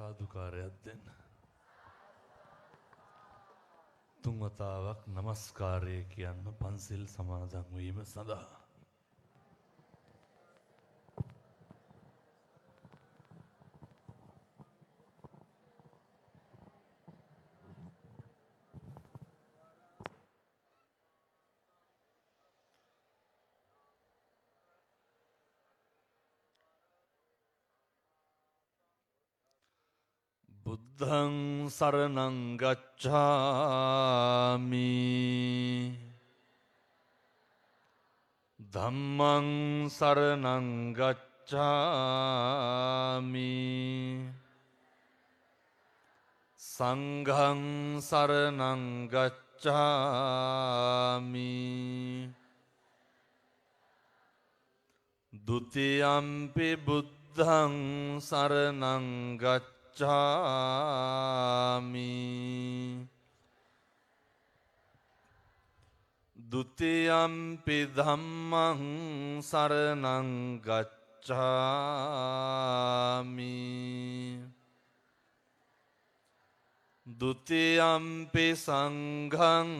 සාදුකාරයක් දෙන්න. තුන් වතාවක් නමස්කාරය කියන්න පන්සිල් සමාදන් වීම සඳහා. බුද්ධං සරණං ගච්ඡාමි ධම්මං සරණං ගච්ඡාමි සංඝං සරණං ගච්ඡාමි ဒုတိယံ පි බුද්ධං සරණං ගච්ඡාමි ဒုတိယံ පි ධම්මං සරණං ගච්ඡාමි ဒုတိယံ පි සංඝං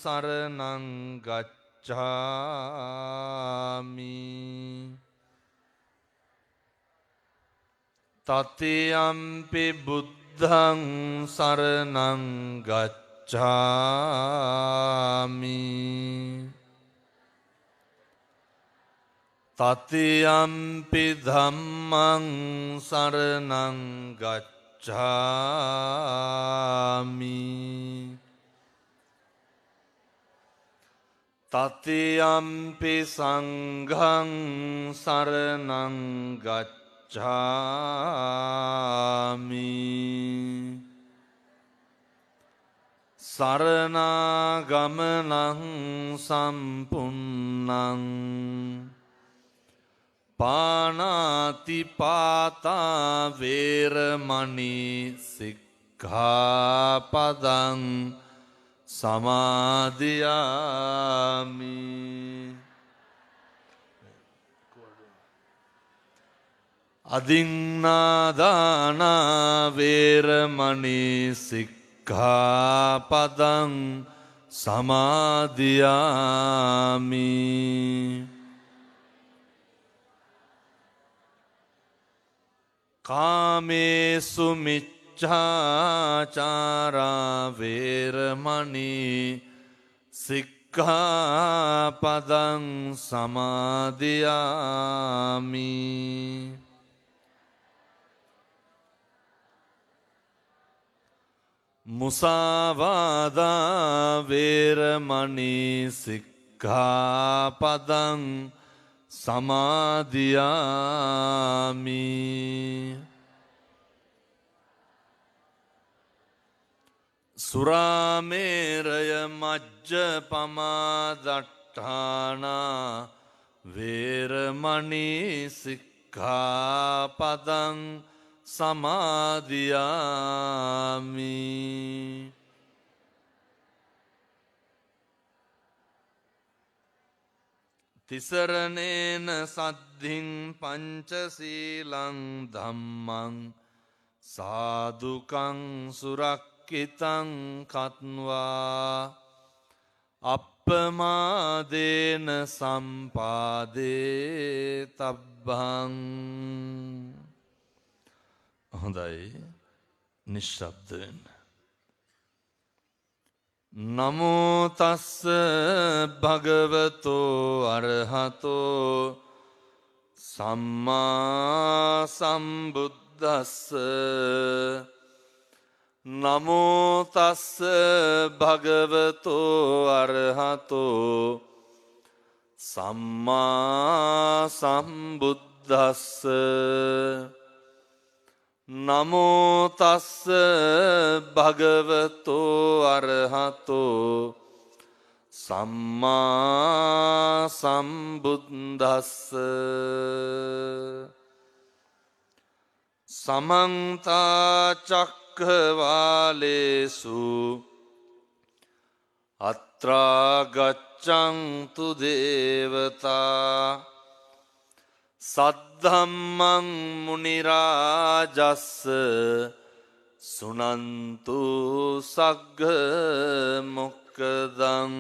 සරණං ගච්ඡාමි တတိယံ පි බුද්ධං සරණං ගච්ඡාමි တတိယံ පි ධම්මං සරණං ගච්ඡාමි တတိယံ පි සංඝං සරණං ගච්ඡාමි สรณา ගමනං සම්පුන්නං ปานาติปาตา เวรมณี สิกขาปดัง สมาธิยามิ อดิงนาดานา เวรมณี สิกขาปดัง สมาธิยามิ กาเมสุมิจฉาจารา เวรมณี สิกขาปดัง สมาธิยามิ มุสาวาทา เวรมณี สิกขาปดัง สมาธิยามิ สุราเมรยมัจจปมาดัฏฐานา เวรมณี สิกขาปดัง สมาธิยามิ ติสรเนนะ สัทธิง ปัญจศีลัง ธัมมัง สาธุกัง สุรักขิตัง คัตวา อัปปมาเดนะ สัมปาเดตับบัง හොඳයි නිශ්ශබ්දයෙන් නමෝ තස්ස භගවතෝ අරහතෝ සම්මා සම්බුද්දස්ස නමෝ තස්ස භගවතෝ අරහතෝ සම්මා සම්බුද්දස්ස නමෝ තස්ස භගවතෝ අරහතෝ සම්මා සම්බුද්දස්ස සමන්ත චක්ඛවාලේසු අත්‍රා ගච්ඡන්තු දේවතා සද්ධම්මං මුනි රාජස්ස සුනන්තු සග්ග මොක්කදං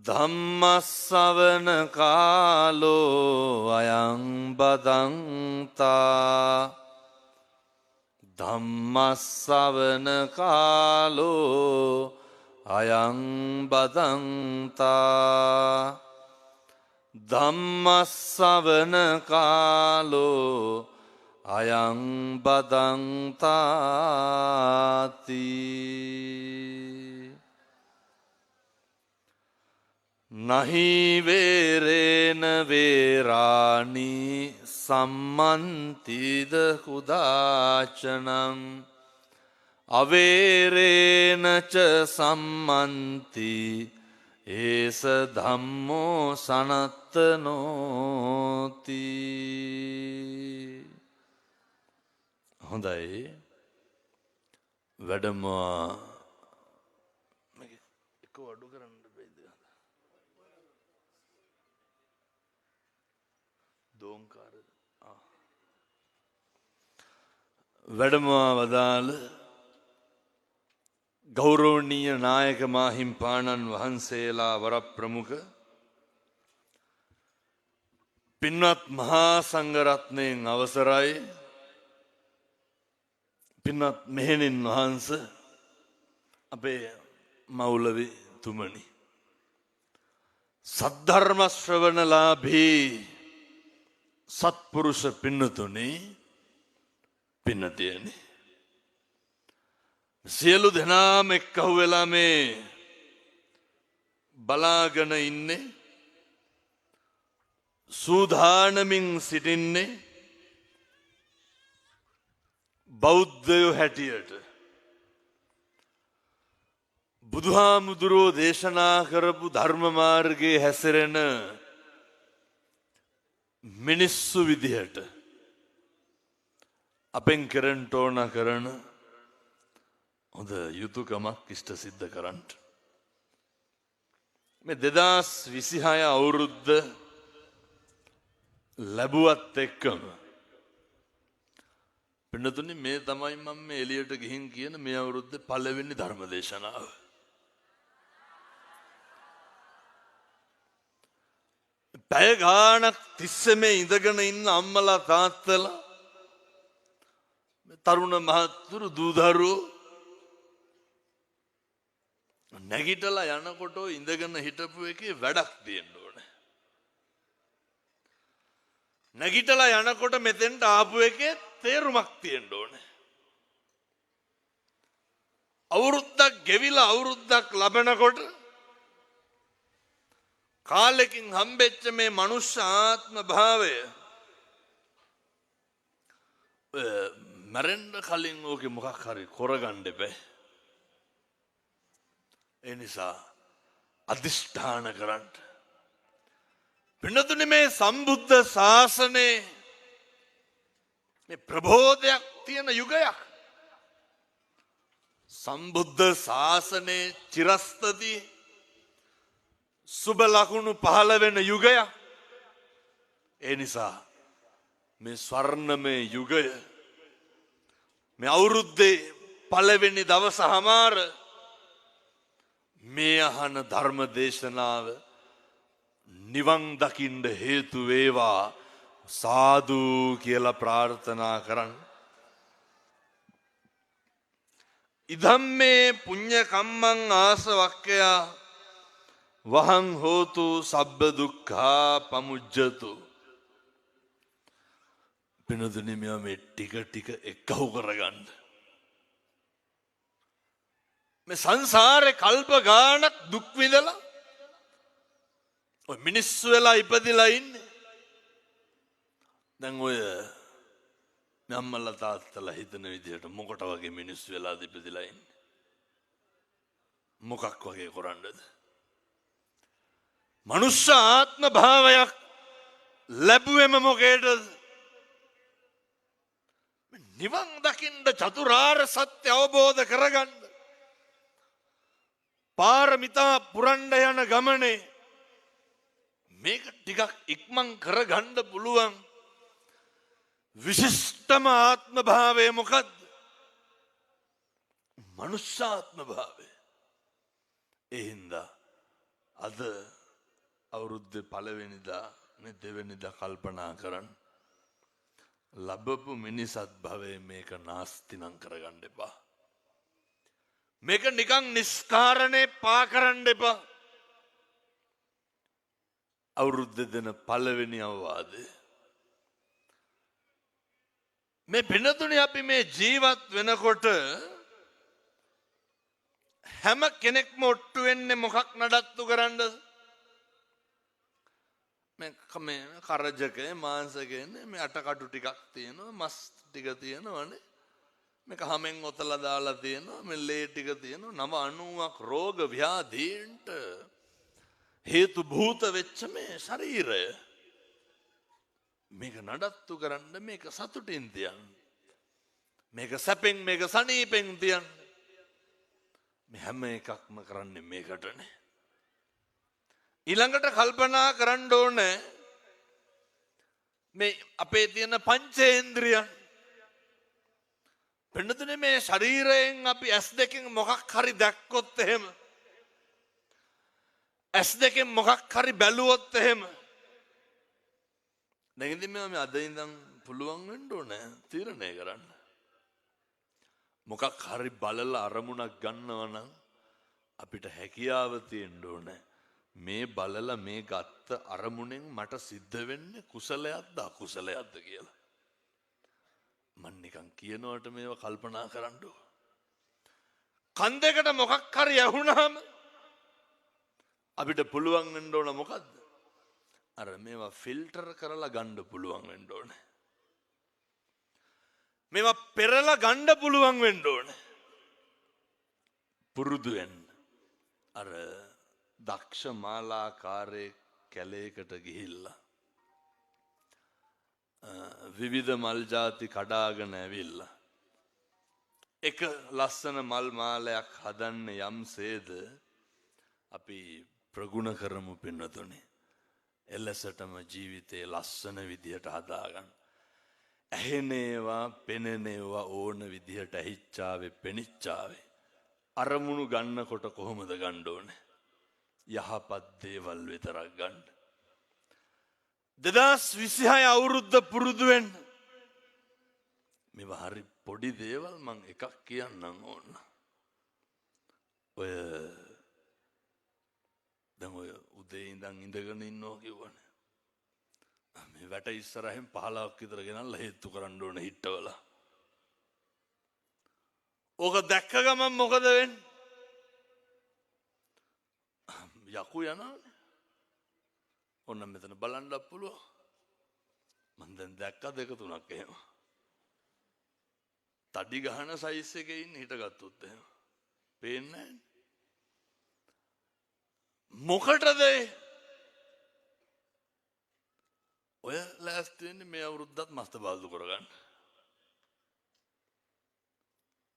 ධම්මස්සවන කාලෝ අයං බදන්තා ධම්මස්සවන කාලෝ අයං බදන්තා ධම්මස්සවන කාලෝ අයං බදන්තාති නහි වේරේන වේරාණි සම්මන්තිද කුදාචනං අවේරේන ච සම්මන්ති ඒස ධම්මෝ සනත්තනෝති. හොඳයි වැඩමවා එක අඩු කරන්න බැයිද? දෝංකාර වැඩමවා වදාළ ගෞරවනීය නායක මාහිම්පාණන් වහන්සේලා වරප්‍රමුඛ පින්වත් මහා සංඝරත්නයෙන් අවසරයි පින්වත් මෙහෙණින් වහන්ස අපේ මෞලවි තුමනි සද්ධර්ම ශ්‍රවණලාභී සත්පුරුෂ පින්නතුනි පින්නතියනි සියලු දෙනාම එක්කහු වෙලා මේ බලාගෙන ඉන්නේ සූදානමින් සිටින්නේ බෞද්ධයෝ හැටියට බුදුහාමුදුරුවෝ දේශනා කරපු ධර්ම මාර්ගයේ හැසිරෙන මිනිස්සු විදිහට අපෙන් කරන්න ඕන කරන හොඳ යුතුයකමක් ඉෂ්ට සිද්ධ කරන්න. මේ 2026 අවුරුද්ද ලැබුවත් එක්කම පින්නතුනි මේ තමයි මම මේ එළියට ගිහින් කියන මේ අවුරුද්දේ පළවෙනි ධර්ම දේශනාව. පැය ගාණක් තිස්සේ මේ ඉඳගෙන ඉන්න අම්මලා තාත්තලා තරුණ මහත්තුරු දූ දරුවෝ නැගිටලා යනකොට ඉඳගෙන හිටපු එකේ වැඩක් තියෙන්න ඕනේ. නැගිටලා යනකොට මෙතෙන්ට ආපු එකේ තේරුමක් තියෙන්න ඕනේ. අවුරුද්දක් ගෙවිලා අවුරුද්දක් ලබනකොට කාලෙකින් හම්බෙච්ච මේ මනුෂ්‍ය ආත්ම භාවය මරෙන්න කලින් ඕකේ මොකක් හරි කරගන්න බෑ. ඒ නිසා අධිෂ්ඨාන කරන්න. පින්නතුනි මේ සම්බුද්ධ ශාසනයේ මේ ප්‍රබෝධයක් තියෙන යුගයක්. සම්බුද්ධ ශාසනයේ චිරස්තති සුබ ලකුණු පහළ වෙන යුගයක්. ඒ නිසා මේ ස්වර්ණමය යුගය මේ අවුරුද්දේ පළවෙනි දවස හමාර මේ අහන ධර්ම දේශනාව නිවන් දකින්න හේතු වේවා සාදු කියලා ප්‍රාර්ථනා කරන්න. ඉදම්මේ පුඤ්ඤ කම්මං ආසවක්ඛයා වහං හෝතු සබ්බ දුක්ඛා පමුජ්ජතු. පිනදුනි මේ ටික ටික එකහු කරගන්න. මේ සංසාරේ කල්ප ගානක් දුක් විඳලා ඔය මිනිස්සු වෙලා ඉපදිලා ඉන්නේ. දැන් ඔය අම්මලා තාත්තලා හිතන විදිහට මොකට වගේ මිනිස්සු වෙලාද ඉපදිලා ඉන්නේ? මොකක් වගේ කරන්නද? මනුෂ්‍ය ආත්ම භාවයක් ලැබුවෙම මොකේද? නිවන් දකින්න චතුරාර්ය සත්‍ය අවබෝධ කරගන්න. පාරමිතා පුරන්න යන ගමනේ මේක ටිකක් ඉක්මන් කරගන්න පුළුවන් විශිෂ්ටම ආත්ම භාවය මොකද්ද? මනුෂ්‍යාත්ම භාවය. ඒ හින්දා අද අවුරුද්දේ පළවෙනිදා දෙවෙනිදා කල්පනා කරන්න. ලැබපු මිනිසත් භවයේ මේක නාස්ති නම් කරගන්න එපා. මේක නිකන් නිස්කාරණේ පා කරන්න එපා. අවුරුද්ද දෙන පළවෙනි අවවාදය. මේ පිනතුනේ අපි මේ ජීවත් වෙනකොට හැම කෙනෙක්ම ඔට්ටු වෙන්නේ මොකක් නඩත්තු කරන්නද? මේ කරජකේ මාංශකේ මේ අටකටු ටිකක් තියෙනවා, මස් ටික තියෙනවනේ. මේක හැමෙන් ඔතලා දාලා තියෙනවා, මේ ලේ ටික තියෙනවා. 90ක් රෝග ව්‍යාධීන්ට හේතු භූත වෙච්ච මේ ශරීරය මේක නඩත්තු කරන්න, මේක සතුටින් තියන්න, මේක සැපෙන්, මේක සනීපෙන් තියන්න. මේ හැම එකක්ම කරන්නේ මේකටනේ. ඊළඟට කල්පනා කරන්න ඕනේ මේ අපේ තියෙන පංචේන්ද්‍රියන්. වෙනතුනේ මේ ශරීරයෙන් අපි ඇස් දෙකෙන් මොකක් හරි දැක්කොත් එහෙම, ඇස් දෙකෙන් මොකක් හරි බැලුවොත් එහෙම, දැන් ඉතින් මේ අද ඉඳන් පුළුවන් වෙන්න ඕනේ තීරණය කරන්න. මොකක් හරි බලලා අරමුණක් ගන්නවා නම් අපිට හැකියාව තියෙන්න ඕනේ මේ බලලා මේ ගත්ත අරමුණෙන් මට සිද්ධ වෙන්නේ කුසලයක්ද අකුසලයක්ද කියලා. මම නිකන් කියනවට මේව කල්පනා කරන්න ඕන. කන් දෙකට මොකක් හරි ඇහුණාම අපිට පුළුවන් වෙන්න ඕන මොකද්ද? අර මේවා ෆිල්ටර් කරලා ගන්න පුළුවන් වෙන්න ඕනේ. මේවා පෙරලා ගන්න පුළුවන් වෙන්න ඕනේ. පුරුදු වෙන්න. අර දක්ෂ මාලාකාරයේ කැලේකට ගිහිල්ලා විවිධ මල් ಜಾති කඩාගෙන ඇවිල්ලා එක ලස්සන මල් මාලයක් හදන්න යම්සේද අපි ප්‍රගුණ කරමු පින්නතුනේ. එලෙසටම ජීවිතේ ලස්සන විදියට හදාගන්න. ඇහෙනේවා පෙනෙනේවා ඕන විදිහට ඇහිච්චාවේ පෙනිච්චාවේ අරමුණු ගන්නකොට කොහොමද ගන්න ඕනේ? යහපත් දේවල් විතරක් ගන්න. 2026 අවුරුද්ද පුරුදු වෙන්න. මේවා හරි පොඩි දේවල් මං එකක් කියන්නම් ඕන. ඔය දැන් ඔය උදේ ඉඳන් ඉඳගෙන ඉන්නවා කියවනේ. මේ වැට ඉස්සරහින් 15ක් විතර ගෙනල්ලා හේතු කරන්න ඕන හිටවල. ඕක දැක්ක ගමන් මොකද වෙන්නේ? යකු යනවානේ. ඔන්න මෙතන බලන්නත් පුළුවන්. මම දැන් දැක්ක දෙක තුනක් එහෙම. තඩි ගහන සයිස් එකේ ඉන්න හිටගත්තොත් එහෙම. පේන්නේ නැහැ. මොකටද ඔය ලෑස්ති වෙන්නේ මේ අවුරුද්දත් මස්ත බාල්දු කරගන්න?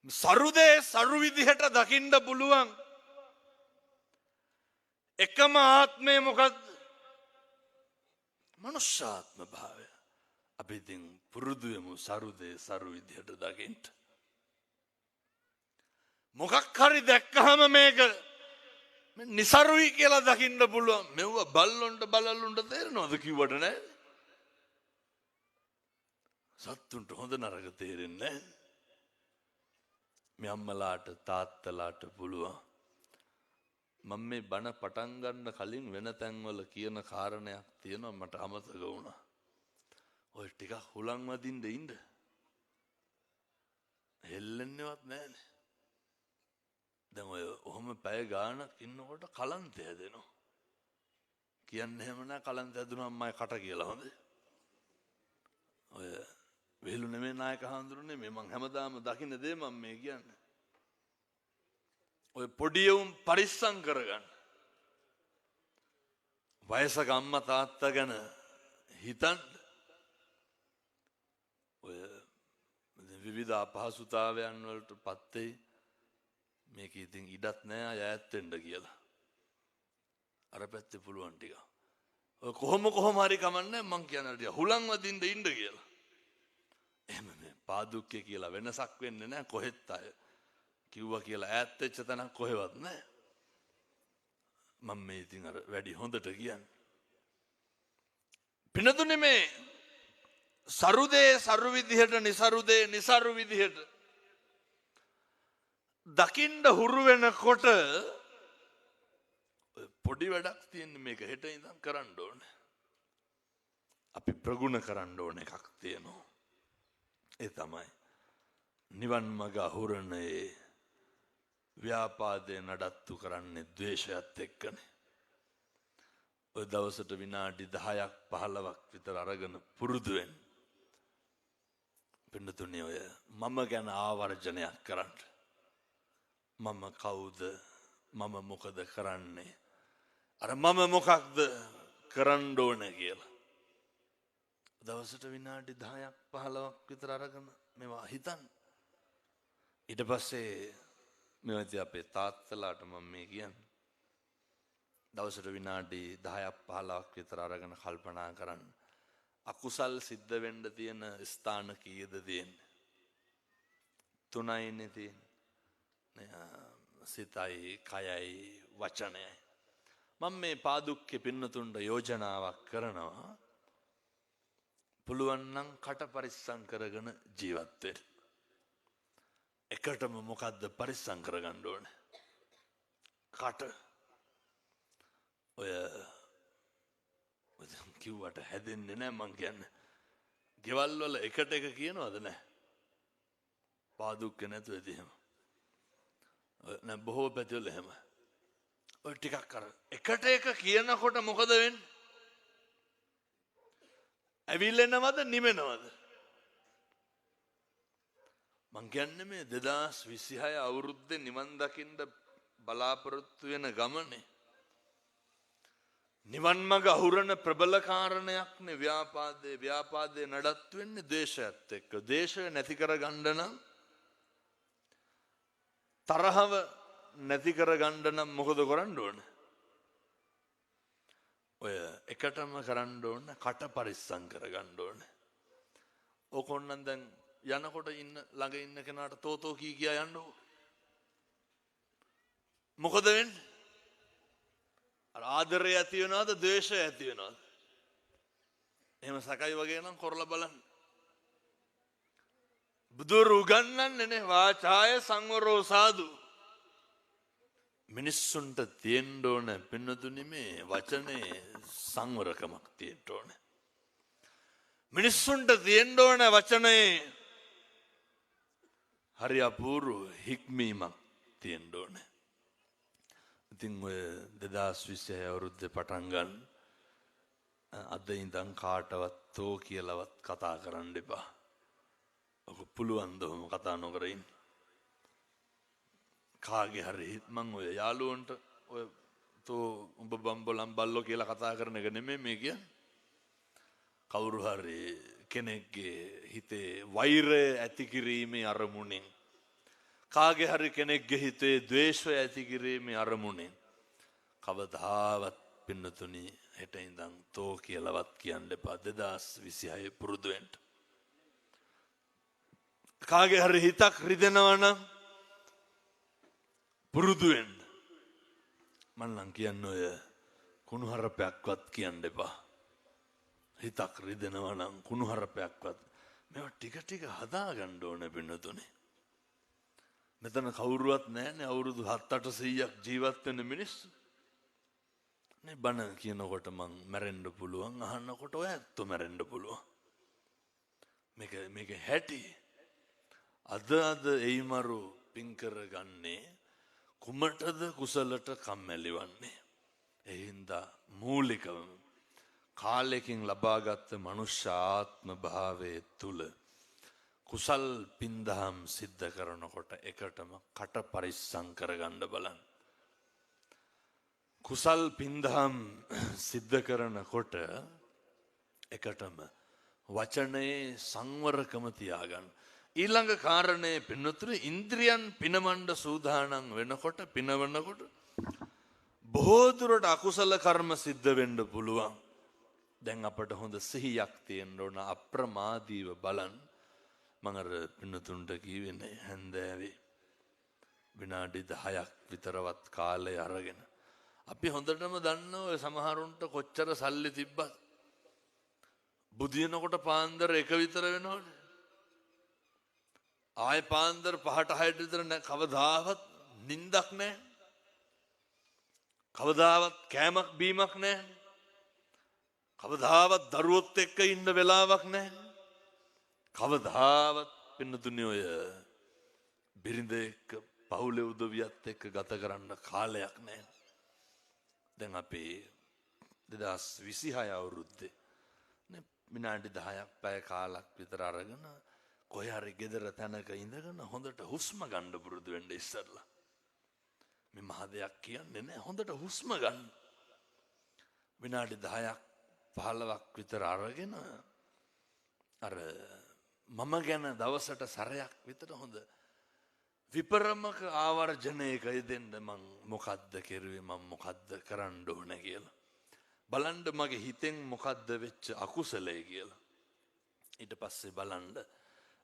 සරුදේ සරු විදිහට දකින්න පුළුවන් එකම ආත්මය මොකද්ද? මනුෂ්‍යාත්ම භාවය. අපි ඉතින් පුරුදු වෙමු සරුදේ සරු විදිහට දකින්න. මොකක් හරි දැක්කහම මේක නිසරුයි කියලා දකින්න පුළුවන්. මෙව බල්ලොන්ට බලලුන්ට තේරෙනවද කිව්වට නෑ. සත්තුන්ට හොඳ නරක තේරෙන්නේ නෑ. මේ අම්මලාට තාත්තලාට පුළුවන්. මම මේ බණ පටන් ගන්න කලින් වෙන තැන්වල කියන කාරණයක් තියෙනවා මට අමතක වුණා. ඔය ටිකක් හුලං වදින්න ඉන්න. හෙල්ලෙන්නේවත් නෑනේ. දැන් ඔය ඔහොම පැය ගානක් ඉන්නකොට කලන්තය දෙනවා. කියන්නේ එහෙම නෑ කලන්තය දුනනම් මම කට කියලා හොඳේ. ඔය වෙලු නෙමෙයි නායක හඳුරුනේ මේ මං හැමදාම දකින්න දේ මම මේ කියන්නේ. ඔය පොඩි උන් පරිස්සම් කරගන්න. වයසක අම්මා තාත්තා ගැන හිතන්න. ඔය විවිධ අපහසුතාවයන් වලට පත් වෙයි. මේක ඉතින් ඉඩක් නෑ ඈත් වෙන්න කියලා. අර පැත්තේ පුළුවන් ටික. ඔය කොහොම හරි කමන්නේ මං කියන්නේ ටික හුලං වදින්න ඉන්න කියලා. පාදුක්කේ කියලා වෙනසක් වෙන්නේ නැහැ කොහෙත් අය. කිව්වා කියලා ඈත් වෙච්ච තැනක් කොහෙවත් නැහැ. මම මේ ඉතින් අර වැඩි හොඳට කියන්නේ. පිනතුනේ මේ සරුදේ සරු විදිහට નિසරුදේ નિසරු විදිහට දකින්න හුරු වෙනකොට පොඩි වැඩක් තියෙන මේක හෙට ඉඳන් කරන්න ඕනේ. අපි ප්‍රගුණ කරන්න ඕන එකක් තියෙනවා. ඒ තමයි නිවන් මඟ අහුරනේ ව්‍යාපාදේ නඩත්තු කරන්නේ ද්වේෂයත් එක්කනේ. ඔය දවසට විනාඩි 10ක් 15ක් විතර අරගෙන පුරුදු වෙන්න. පින්නතුනේ ඔය මම ගැන ආවර්ජනයක් කරන්න. මම කවුද? මම මොකද කරන්නේ? අර මම මොකක්ද කරන්න ඕන කියලා. දවසට විනාඩි 10ක් 15ක් විතර අරගෙන මේවා හිතන්න. ඊට පස්සේ මේවා අපේ තාත්තලාට මම මේ කියන්නේ. දවසට විනාඩි 10ක් 15ක් විතර අරගෙන කල්පනා කරන්න. අකුසල් සිද්ධ වෙන්න තියෙන ස්ථාන කීයද තියෙන්නේ? 3යිනේ තියෙන්නේ. සිතයි, කයයි, වචනයයි. මම මේ පාදුක්කේ පින්නතුන්ට යෝජනාවක් කරනවා. පුළුවන් නම් කට පරිස්සම් කරගෙන ජීවත් වෙන්න. එකටම මොකද්ද පරිස්සම් කරගන්න ඕනේ? කට. ඔය කිව්වට හැදෙන්නේ නැහැ මං කියන්නේ. ගෙවල් වල එකට එක කියනවද නැහැ? පාදුක්ක නැතුවද එහෙම? නෑ බොහෝ පැතිවල එහෙම. ඔය ටිකක් අර එකට එක කියනකොට මොකද වෙන්නේ? ඇවිල්ලෙනවද නිවෙනවද? මං කියන්නේ මේ 2026 අවුරුද්දේ නිවන් දකින්න බලාපොරොත්තු වෙන ගමනේ නිවන් මඟ අහුරන ප්‍රබල කාරණයක්නේ ව්‍යාපාදේ නඩත්තු වෙන්නේ ද්වේෂයත් එක්ක. ද්වේෂය නැති කරගන්න නම් තරහව නැති කරගන්න නම් මොකද කරන්න ඕන? ඔය එකටම කරන්න ඕන කට පරිස්සම් කරගන්න ඕන. ඕකොන්නම් දැන් යනකොට ළඟ ඉන්න කෙනාට තෝතෝ කී කියා යන්නකො. මොකද වෙන්නේ? අර ආදරය ඇති වෙනවද ද්වේෂය ඇති වෙනවද? එහෙම සකයි වගේ නම් කරලා බලන්න. බුදුරු උගන්වන්නේ නේ වාචාය සංවරෝ සාදු. මිනිස්සුන්ට තියෙන්න ඕන පින්නතුනි මේ වචනේ සංවරකමක් තියෙන්න ඕන. මිනිස්සුන්ට තියෙන්න ඕන වචනේ හරි අපූර්ව හික්මීමක් තියෙන්න ඕන. ඉතින් ඔය 2026 අවුරුද්දේ පටන් ගන්න අද ඉඳන් කාටවත් තෝ කියලාවත් කතා කරන්න එපා. ඔක පුළුවන් ද ඔහොම කතා නොකර ඉන්න. කාගේ හරි මං ඔය යාළුවන්ට ඔය තෝ උඹ බම්බලම් බල්ලෝ කියලා කතා කරන එක නෙමෙයි මේ කියන්නේ. කවුරු හරි කෙනෙක්ගේ හිතේ වෛරය ඇති කිරීමේ අරමුණෙන් කාගේ හරි කෙනෙක්ගේ හිතේ ද්වේෂය ඇති කිරීමේ අරමුණෙන් කවදාවත් පින්නතුනි හෙට ඉඳන් තෝ කියලාවත් කියන්න එපා. 2026 පුරුදු වෙන්න. කාගේ හරි හිතක් රිදෙනවා නම් පුරුදු වෙන්න. මම නම් කියන්නේ ඔය කුණුහරුපයක්වත් කියන්න එපා. හිතක් රිදෙනවා නම් කුණුහරුපයක්වත් මේවා ටික ටික හදාගන්න ඕනේ පින්නතුනි. මෙතන කවුරුවත් නැහැනේ අවුරුදු 7-800ක් ජීවත් වෙන මිනිස්සු. නේ බණ කියනකොට මං මැරෙන්න පුළුවන්, අහනකොට ඔය ඇත්ත මැරෙන්න පුළුවන්. මේක හැටි. අද එයිමරු පින් කරගන්නේ කුමටද කුසලට කම්මැලි වන්නේ. ඒ හින්දා මූලිකවම කාලෙකින් ලබාගත් මනුෂ්‍ය ආත්ම භාවයේ තුල කුසල් පින්දහම් සිද්ධ කරනකොට එකටම කට පරිස්සම් කරගන්න බලන්න. කුසල් පින්දහම් සිද්ධ කරනකොට එකටම වචනේ සංවරකම තියාගන්න. ඊළඟ කාරණේ පින්නතුරු ඉන්ද්‍රියන් පිනවන්න සූදානම් වෙනකොට පිනවනකොට බොහෝ දුරට අකුසල කර්ම සිද්ධ වෙන්න පුළුවන්. දැන් අපට හොඳ සිහියක් තියෙන්න ඕන අප්‍රමාදීව බලන්න. මම අර පින්නතුන්ට කියවෙන්නේ හැන්දෑවේ විනාඩි 10ක් විතරවත් කාලය අරගෙන අපි හොඳටම දන්නවා ඔය සමහරුන්ට කොච්චර සල්ලි තිබ්බත් බුදිනකොට පාන්දර 1 විතර වෙනවනේ. ආය පාන්දර 5ට 6ට විතර කවදාවත් නිින්දක් නැහැ. කවදාවත් කෑමක් බීමක් නැහැ. කවදාවත් දරුවොත් එක්ක ඉන්න වෙලාවක් නැහැ. කවදාවත් පින්නතුනේ ඔය බිරිඳ එක්ක පවුලේ උදවියත් එක්ක ගත කරන්න කාලයක් නැහැ. දැන් අපේ 2026 අවුරුද්දේ විනාඩි 10ක් පැය කාලක් විතර අරගෙන කොහේ හරි ගෙදර තැනක ඉඳගෙන හොඳට හුස්ම ගන්න පුරුදු වෙන්න ඉස්සරලා. මේ මහ දෙයක් කියන්නේ නැහැ. හොඳට හුස්ම ගන්න. විනාඩි 10ක් 15ක් විතර අරගෙන අර මම ගැන දවසට සැරයක් විතර හොඳ විපරමක ආවර්ජනයක යෙදෙන්න මං මොකද්ද කෙරුවේ මං මොකද්ද කරන්න ඕන කියලා. බලන්න මගේ හිතෙන් මොකද්ද වෙච්ච අකුසලයේ කියලා. ඊට පස්සේ බලන්න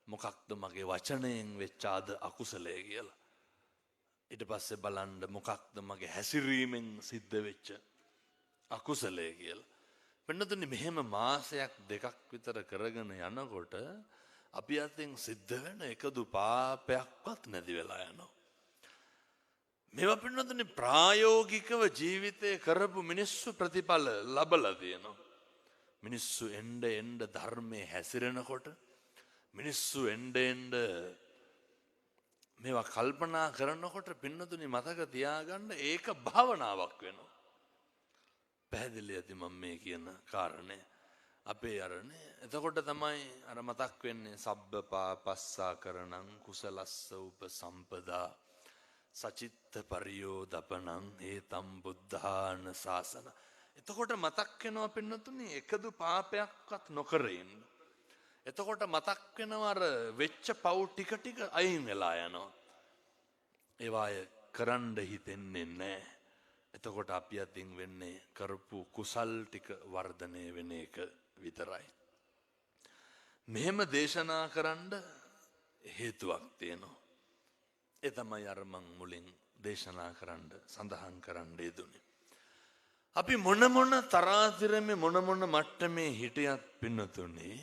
මොකක්ද මගේ වචනයෙන් වෙච්ච අද අකුසලයේ කියලා. ඊට පස්සේ බලන්න මොකක්ද මගේ හැසිරීමෙන් සිද්ධ වෙච්ච අකුසලයේ කියලා. වෙනතුනේ මෙහෙම මාසයක් දෙකක් විතර කරගෙන යනකොට අපි අතින් සිද්ධ වෙන එකදු පාපයක්වත් නැති වෙලා යනවා. මේවා පින්නතුනේ ප්‍රායෝගිකව ජීවිතේ කරපු මිනිස්සු ප්‍රතිඵල ලබලා තියෙනවා. මිනිස්සු එන්න ධර්මයේ හැසිරෙනකොට මිනිස්සු එන්න මේවා කල්පනා කරනකොට පින්නතුනේ මතක තියාගන්න ඒක භාවනාවක් වෙනවා. පැහැදිලි ඇති මම මේ කියන කාරණේ. අපේ අරනේ එතකොට තමයි අර මතක් වෙන්නේ සබ්බ පාපස්සා කරණං කුසලස්ස උපසම්පදා සචිත්ත පරියෝදපනං ඒතම් බුද්ධාන ශාසන. එතකොට මතක් වෙනවා පින්නතුනේ එකදු පාපයක්වත් නොකර ඉන්න. එතකොට මතක් වෙනවා අර වෙච්ච පව් ටික ටික අයින් වෙලා යනවා. ඒවාය කරන්න හිතෙන්නේ නැහැ. එතකොට අපි අතින් වෙන්නේ කරපු කුසල් ටික වර්ධනය වෙන එක විතරයි. මෙහෙම දේශනා කරන්න හේතුවක් තියෙනවා. ඒ තමයි අර මං මුලින් දේශනා කරන්න සඳහන් කරන්න යෙදුනේ. අපි මොන තරාතිරමේ මොන මට්ටමේ හිටියත් පින්නතුනේ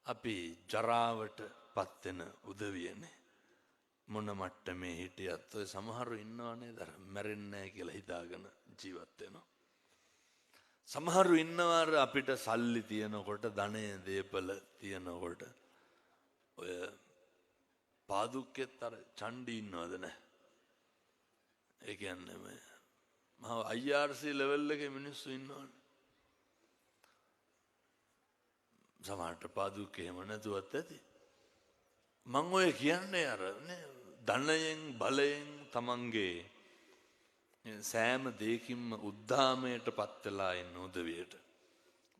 අපි ජරාවට පත් වෙන උදවියනේ. මොන මට්ටමේ හිටියත් ඔය සමහරු ඉන්නවනේ දර මැරෙන්නේ නැහැ කියලා හිතාගෙන ජීවත් වෙනවා. සමහරු ඉන්නවාර අපිට සල්ලි තියනකොට ධනය දේපල තියනකොට ඔය පාදුක්කෙත් අර චණ්ඩි ඉන්නවද නැහැ. ඒ කියන්නේ මේ මහා IRC ලෙවල් එකේ මිනිස්සු ඉන්නවනේ. සමහරට පාදුක්කේ එහෙම නැතුවත් ඇති. මං ඔය කියන්නේ අර නේ ධනයෙන් බලයෙන් තමන්ගේ සෑම දෙයකින්ම උද්ධාමයට පත් වෙලා ඉන්න උදවියට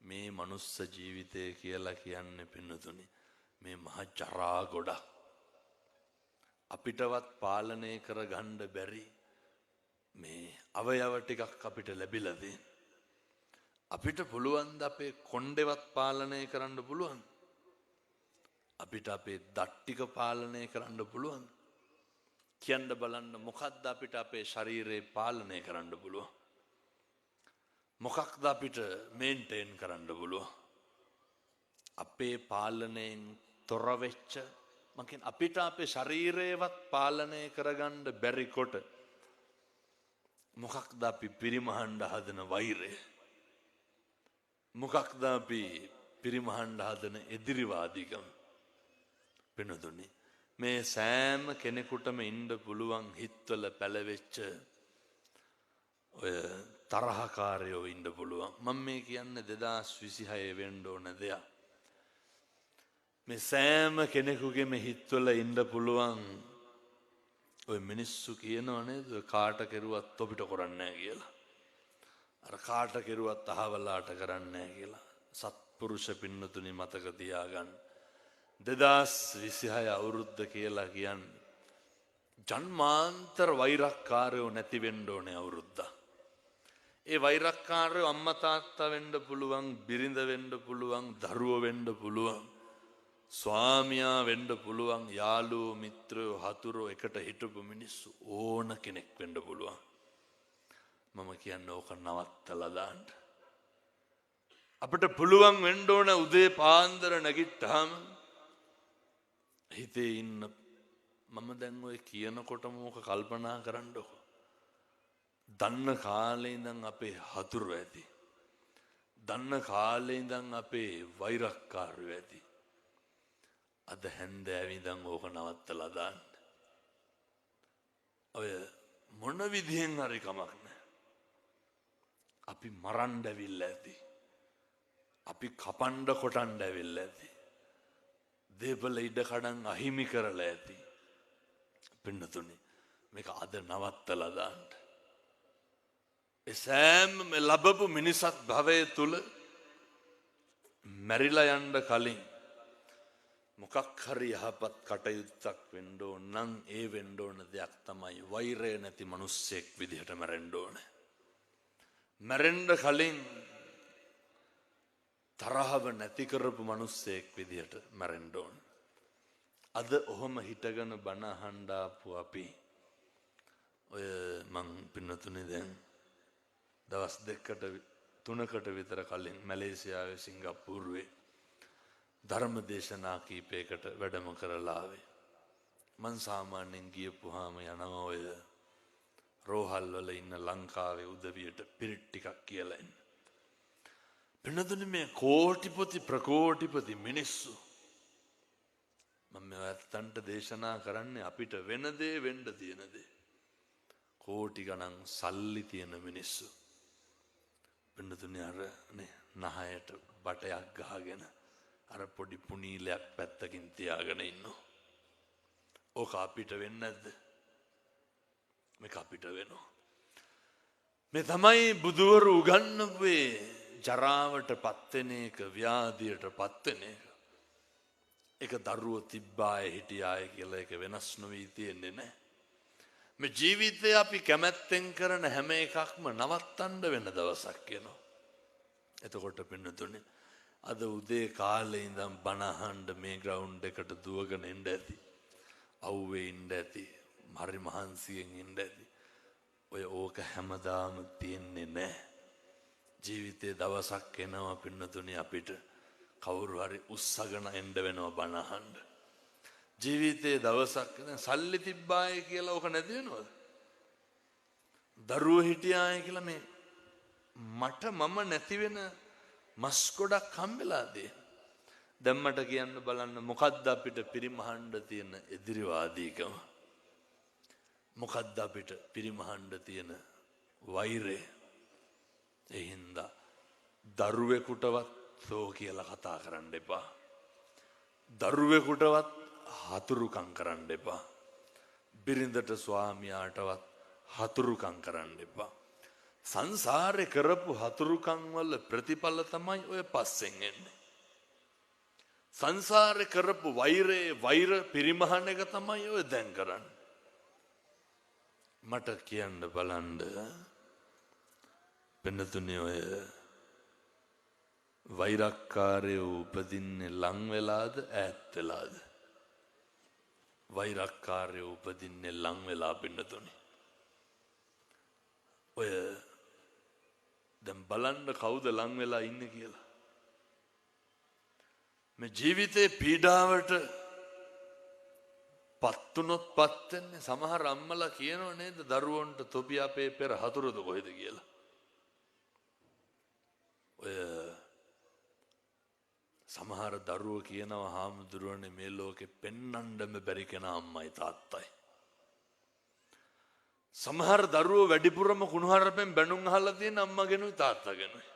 මේ මනුස්ස ජීවිතය කියලා කියන්නේ පින්නතුනි මේ මහ ජරා ගොඩක් අපිටවත් පාලනය කරගන්න බැරි මේ අවයව ටිකක් අපිට ලැබිලා තියෙන. අපිට පුළුවන් ද අපේ කොණ්ඩේවත් පාලනය කරන්න පුළුවන්? අපිට අපේ දත් ටික පාලනය කරන්න පුළුවන්? කියන්න බලන්න මොකක්ද අපිට අපේ ශරීරේ පාලනය කරන්න පුළුවන්? මොකක්ද අපිට මේන්ටේන් කරන්න පුළුවන්? අපේ පාලනයෙන් තොර වෙච්ච මම කියන්නේ අපිට අපේ ශරීරේවත් පාලනය කරගන්න බැරි කොට මොකක්ද අපි පිරිමහන්න හදන වෛරය? මොකක්ද අපි පිරිමහන්න හදන එදිරිවාදීකම? පිනදුනේ මේ සෑම කෙනෙකුටම ඉන්න පුළුවන් හිත්වල පැලවෙච්ච ඔය තරහකාරයෝ ඉන්න පුළුවන්. මම මේ කියන්නේ 2026 වෙන්න ඕන දෙයක්. මේ සෑම කෙනෙකුගේම හිත්වල ඉන්න පුළුවන් ඔය මිනිස්සු කියනවා නේද කාට කෙරුවත් ඔබට කරන්නේ නැහැ කියලා. අර කාට කෙරුවත් අහවලාට කරන්නේ නැහැ කියලා. සත්පුරුෂ පින්නතුනි මතක තියාගන්න. 2026 අවුරුද්ද කියලා කියන්නේ ජන්මාන්තර වෛරක්කාරයෝ නැති වෙන්න ඕනේ අවුරුද්ද. ඒ වෛරක්කාරයෝ අම්මා තාත්තා වෙන්න පුළුවන්, බිරිඳ වෙන්න පුළුවන්, දරුවෝ වෙන්න පුළුවන්. ස්වාමියා වෙන්න පුළුවන් යාළුවෝ මිත්‍රයෝ හතුරෝ එකට හිටපු මිනිස්සු ඕන කෙනෙක් වෙන්න පුළුවන්. මම කියන්නේ ඕක නවත්තලා දාන්න. අපිට පුළුවන් වෙන්න ඕන උදේ පාන්දර නැගිට්ටාම හිතේ ඉන්න මම දැන් ඔය කියනකොටම ඕක කල්පනා කරන්නකො. දන්න කාලේ ඉඳන් අපේ හතුරු ඇති. දන්න කාලේ ඉඳන් අපේ වෛරක්කාරයෝ ඇති. අද හැන්දෑවේ ඉඳන් ඕක නවත්තලා දාන්න. ඔය මොන විදිහෙන් හරි කමක් නැහැ. අපි මරන්න ඇවිල්ලා ඇති. අපි කපන්න කොටන්න ඇවිල්ලා ඇති. දේපල ඉඩ කඩන් අහිමි කරලා ඇති. පින්නතුනි මේක අද නවත්තලා දාන්න. එසෑම ලැබපු මිනිසත් භවයේ තුල මැරිලා යන්න කලින් මොකක් හරි යහපත් කටයුත්තක් වෙන්න ඕන නම් ඒ වෙන්න ඕන දෙයක් තමයි වෛරය නැති මිනිස්සෙක් විදිහට මැරෙන්න ඕනේ. මැරෙන්න කලින් තරහව නැති කරපු මිනිස්සෙක් විදිහට මැරෙන්න ඕන. අද ඔහොම හිටගෙන බණ අහන්න ආපු අපි ඔය මං පින්නතුනේ දැන් දවස් 2-3කට විතර කලින් මැලේසියාවේ සිංගප්පූරුවේ ධර්ම දේශනා කීපයකට වැඩම කරලා ආවේ. මං සාමාන්‍යයෙන් ගියපුවාම යනවා ඔය රෝහල් වල ඉන්න ලංකාවේ උදවියට පිරිත් ටිකක් කියලා එන්න. පින්නතුනේ මේ කෝටිපති ප්‍රකෝටිපති මිනිස්සු මම ඇත්තන්ට දේශනා කරන්නේ අපිට වෙන දේ වෙන්න තියෙන දේ. කෝටි ගණන් සල්ලි තියෙන මිනිස්සු. පින්නතුනේ අර නේ නහයට බටයක් ගහගෙන අර පොඩි පුනීලයක් පැත්තකින් තියාගෙන ඉන්නවා. ඕක අපිට වෙන්නේ නැද්ද? මේක අපිට වෙනවා. මේ තමයි බුදුවරු උගන්වපුවේ ජරාවට පත් වෙන එක, ව්‍යාධියට පත් වෙන එක. ඒක දරුවෝ තිබ්බාය හිටියාය කියලා ඒක වෙනස් නොවී තියෙන්නේ නැහැ. මේ ජීවිතේ අපි කැමැත්තෙන් කරන හැම එකක්ම නවත්තන්න වෙන දවසක් එනවා. එතකොට පින්නතුනේ අද උදේ කාලේ ඉඳන් බණ අහන්න මේ ග්‍රවුන්ඩ් එකට දුවගෙන ඉන්න ඇති. අවුවේ ඉන්න ඇති. හරි මහන්සියෙන් ඉන්න ඇති. ඔය ඕක හැමදාම තියෙන්නේ නැහැ. ජීවිතේ දවසක් එනවා පින්නතුනේ අපිට කවුරු හරි උස්සගෙන එන්න වෙනවා බණ අහන්න. ජීවිතේ දවසක් සල්ලි තිබ්බාය කියලා ඕක නැති වෙනවද? දරුවෝ හිටියාය කියලා මේ මට මම නැති වෙන මස් ගොඩක් හම්බෙලාද? දැම්මට කියන්න බලන්න මොකද්ද අපිට පිරිමහන්න තියෙන එදිරිවාදීකම? මොකද්ද අපිට පිරිමහන්න තියෙන වෛරය? ඒ හින්දා දරුවෙකුටවත් සෝ කියලා කතා කරන්න එපා. දරුවෙකුටවත් හතුරුකම් කරන්න එපා. බිරිඳට ස්වාමියාටවත් හතුරුකම් කරන්න එපා. සංසාරේ කරපු හතුරුකම් වල ප්‍රතිඵල තමයි ඔය පස්සෙන් එන්නේ. සංසාරේ කරපු වෛර පිරිමහන එක තමයි ඔය දැන් කරන්නේ. මට කියන්න බලන්න පෙන්නතුනේ ඔය වෛරක්කාරයෝ උපදින්නේ ලං වෙලාද ඈත් වෙලාද? වෛරක්කාරයෝ උපදින්නේ ලං වෙලා පින්නතුනේ. ඔය දැන් බලන්න කවුද ලං වෙලා ඉන්නේ කියලා. මේ ජීවිතේ පීඩාවට පත්තුනොත් පත් වෙන්නේ සමහර අම්මලා කියනව නේද දරුවන්ට තොපි අපේ පෙර හතුරුද කොහෙද කියලා. ඔය සමහර දරුවෝ කියනවා හාමුදුරුවනේ මේ ලෝකෙ පෙන්නන්නම බැරි කෙනා අම්මයි තාත්තයි. සමහර දරුවෝ වැඩිපුරම කුණුහරුපෙන් බැනුම් අහලා තියෙන අම්මගෙනුයි තාත්තගෙනුයි.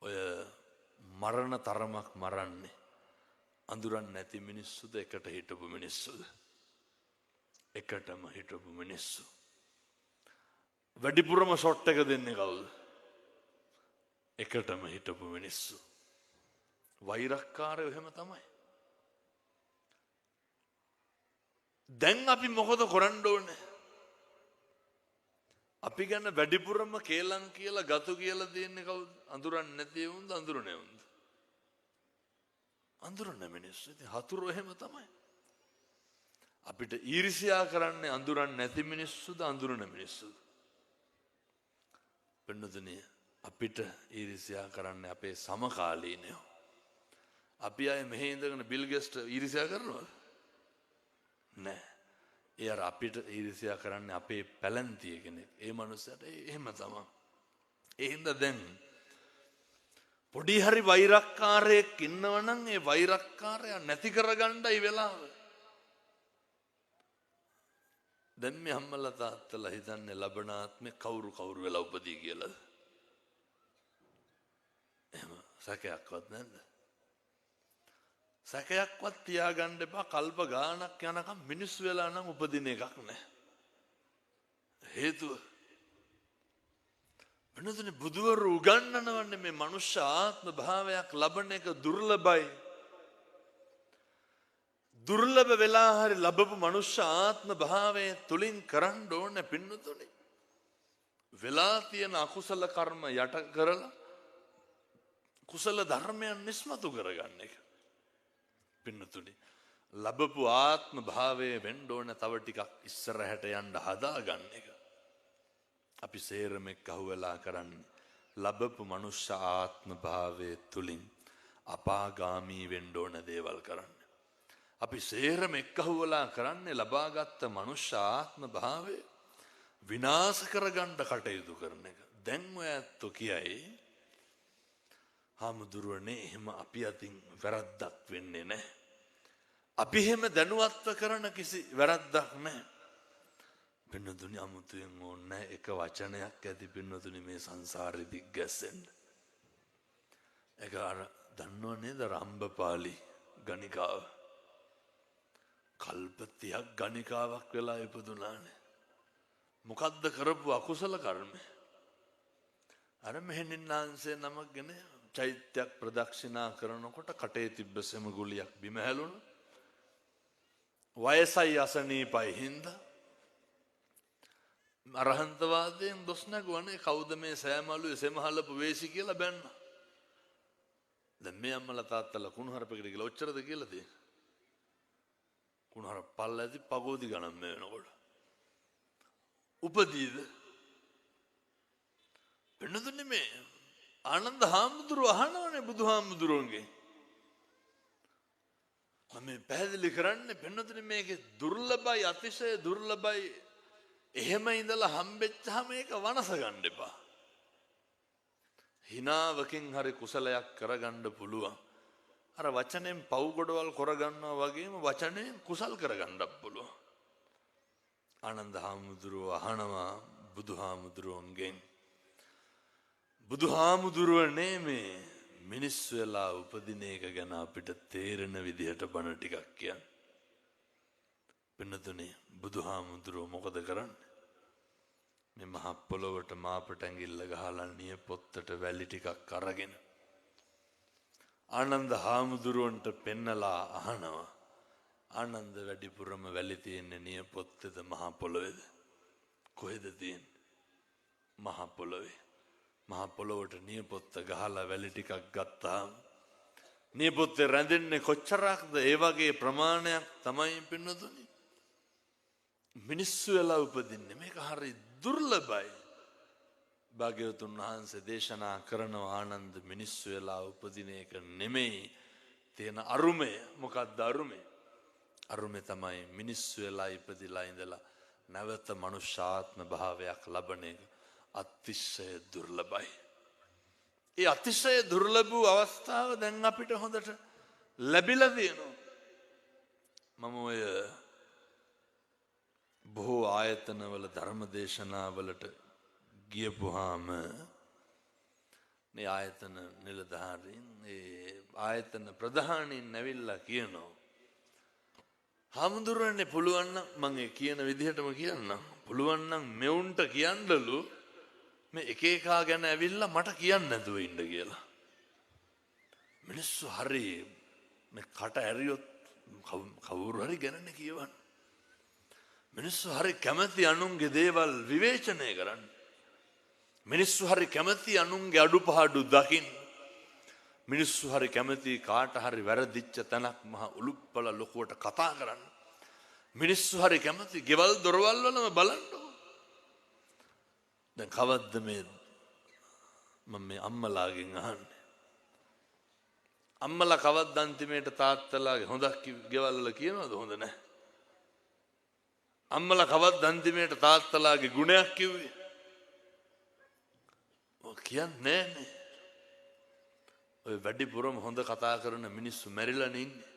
ඔය මරණ තරමක් මරන්නේ අඳුරන්නේ නැති මිනිස්සුද එකට හිටපු මිනිස්සුද? එකටම හිටපු මිනිස්සු. වැඩිපුරම ෂොට් එක දෙන්නේ කවුද? එකටම හිටපු මිනිස්සු. වෛරක්කාරයෝ එහෙම තමයි. දැන් අපි මොකද කරන්න ඕනේ? අපි ගැන වැඩිපුරම කේලම් කියලා ගතු කියලා දෙන්නේ කවුද? අඳුරන්නේ නැති වුන්ද අඳුරන්නේ වුන්ද? අඳුරන මිනිස්සු. ඉතින් හතුරු එහෙම තමයි. අපිට ඊර්ෂ්‍යා කරන්නේ අඳුරන්නේ නැති මිනිස්සුද අඳුරන මිනිස්සුද? වෙනදුනේ අපිට ඊර්ෂ්‍යා කරන්නේ අපේ සමකාලීනයෝ. අපි අය මෙහෙ ඉඳගෙන බිල් ගේට්ස්ට ඊර්ෂ්‍යා කරනවද? නෑ. ඒ අර අපිට ඊර්ෂ්‍යා කරන්නේ අපේ පැලැන්තිය කෙනෙක්. ඒ මනුස්සයාට එහෙම තමයි. ඒ හින්දා දැන් පොඩි හරි වෛරක්කාරයෙක් ඉන්නවනම් ඒ වෛරක්කාරයා නැති කරගන්නයි වෙලාව. දැන් මේ අම්මලා තාත්තලා හිතන්නේ ලබන ආත්මේ කවුරු වෙලා උපදී කියලාද? එහෙම සැකයක්වත් නැද්ද? සැකයක්වත් තියාගන්න එපා. කල්ප ගානක් යනකම් මිනිස්සු වෙලා නම් උපදින එකක් නැහැ. හේතුව වෙනදනේ බුදුවරු උගන්වනවන්නේ මේ මනුෂ්‍ය ආත්ම භාවයක් ලබන එක දුර්ලභයි. දුර්ලභ වෙලා හරි ලැබපු මනුෂ්‍ය ආත්ම භාවයේ තුලින් කරන්න ඕනේ පින්නතුනේ. වෙලා තියෙන අකුසල කර්ම යට කරලා කුසල ධර්මයන් නිස්මතු කරගන්න එක. පින්නතුනේ ලැබපු ආත්ම භාවයේ වෙන්න ඕනේ තව ටිකක් ඉස්සරහට යන්න හදාගන්න එක. අපි සේරම එක්කහුවලා කරන්නේ ලැබපු මනුෂ්‍ය ආත්ම භාවයේ තුලින් අපාගාමී වෙන්න ඕන දේවල් කරන්න. අපි සේරම එක්කහුවලා කරන්නේ ලබාගත් මනුෂ්‍ය ආත්ම භාවය විනාශ කරගන්න කටයුතු කරන එක. දැන් ඔය ඇත්තෝ කියයි හාමුදුරුවනේ එහෙම අපි අතින් වැරද්දක් වෙන්නේ නැහැ. අපි එහෙම දැනුවත්ව කරන කිසි වැරද්දක් නැහැ. පින්නතුනි අමුතුවෙන් ඕනේ එක වචනයක් ඇති පින්නතුනි මේ සංසාරෙ දිග්ගැස්සෙන්න. ඒක අර දන්නව නේද රම්බපාලි ගණිකාව. කල්ප 30ක් ගණිකාවක් වෙලා ඉපදුනානේ. මොකද්ද කරපු අකුසල කර්මය? අර මෙහෙණින්නාන්සේ නමක් ගැන චෛත්‍යයක් ප්‍රදක්ෂිනා කරනකොට කටේ තිබ්බ සෙම ගුලියක් බිම හැලුණා. වයසයි අසනීපයි හින්දා අරහන්තවාදයෙන් දොස් නැගුවනේ කවුද මේ සෑමලුවේ සෙමහලපු වේසි කියලා බැන්න. දැන් මේ අම්මලා තාත්තලා කුණුහරුපෙකට ගිහලා ඔච්චරද කියලා තියෙන්නේ. කුණුහරුප පල්ලැදි පගෝදි ගණන් මේ වෙනකොට. උපදීද? වෙනදුනේ මේ ආනන්ද හාමුදුරුව අහනවනේ බුදුහාමුදුරුවන්ගේ. මම පැහැදිලි කරන්නේ වෙනදුනේ මේකේ දුර්ලභයි අතිශය දුර්ලභයි. එහෙම ඉඳලා හම්බෙච්චාම මේක වනස ගන්න එපා. හිනාවකින් හරි කුසලයක් කරගන්න පුළුවන්. අර වචනෙන් පව් ගොඩවල් කරගන්නවා වගේම වචනෙන් කුසල් කරගන්නත් පුළුවන්. ආනන්ද හාමුදුරුව අහනවා බුදුහාමුදුරුවන්ගෙන් බුදුහාමුදුරුවනේ මේ මිනිස්සු වෙලා උපදින එක ගැන අපිට තේරෙන විදිහට බණ ටිකක් කියන්න. පින්නතුනේ බුදුහාමුදුරුව මොකද කරන්නේ? මේ මහ පොළොවට මාපට ඇඟිල්ල ගහලා නිය පොත්තට වැලි ටිකක් අරගෙන ආනන්ද හාමුදුරුවන්ට පෙන්නලා අහනවා ආනන්ද වැඩිපුරම වැලි තියෙන්නේ නිය පොත්තේද මහ පොළොවේද? කොහෙද තියෙන්නේ? මහ පොළොවේ. මහ පොළොවට නිය පොත්ත ගහලා වැලි ටිකක් ගත්තාම නිය පොත්තේ රැඳෙන්නේ කොච්චරක්ද? ඒ වගේ ප්‍රමාණයක් තමයි පින්නතුනි මිනිස්සු වෙලා උපදින්නේ. මේක හරි දුර්ලභයි. භාග්‍යවතුන් වහන්සේ දේශනා කරන ආනන්ද මිනිස්සු වෙලා උපදින එක නෙමෙයි තියෙන අරුමය. මොකක්ද අරුමය? අරුමය තමයි මිනිස්සු වෙලා ඉපදිලා ඉඳලා නැවත මනුෂ්‍යාත්ම භාවයක් ලබන එක අතිශය දුර්ලභයි. ඒ අතිශය දුර්ලභ වූ අවස්ථාව දැන් අපිට හොඳට ලැබිලා තියෙනවා. මම ඔය බොහෝ ආයතනවල ධර්ම දේශනාවලට ගියපුවාම මේ ආයතන නිලධාරීන් ඒ ආයතන ප්‍රධානීන් ඇවිල්ලා කියනවා හාමුදුරනේ පුළුවන් නම් මම ඒ කියන විදිහටම කියන්නම්. පුළුවන් නම් මෙවුන්ට කියන්නලු මේ එක එකා ගැන ඇවිල්ලා මට කියන්න නැතුව ඉන්න කියලා. මිනිස්සු හරි මේ කට ඇරියොත් කවුරු හරි ගැනනේ කියවන්නේ. මිනිස්සු හරි කැමති අනුන්ගේ දේවල් විවේචනය කරන්න. මිනිස්සු හරි කැමති අනුන්ගේ අඩුපාඩු දකින්න. මිනිස්සු හරි කැමති කාට හරි වැරදිච්ච තැනක් මහ උලුප්පල ලොකුවට කතා කරන්න. මිනිස්සු හරි කැමති ගෙවල් දොරවල් වලම බලන්නකො. දැන් කවද්ද මේ මම මේ අම්මලාගෙන් අහන්නේ. අම්මලා කවද්ද අන්තිමේට තාත්තලාගේ හොඳක් ගෙවල් වල කියනවද හොඳ නැහැ? අම්මලා කවද්ද අන්තිමේට තාත්තලාගේ ගුණයක් කිව්වේ? ඔය කියන්නේ නෑනේ. ඔය වැඩිපුරම හොඳ කතා කරන මිනිස්සු මැරිලානේ ඉන්නේ.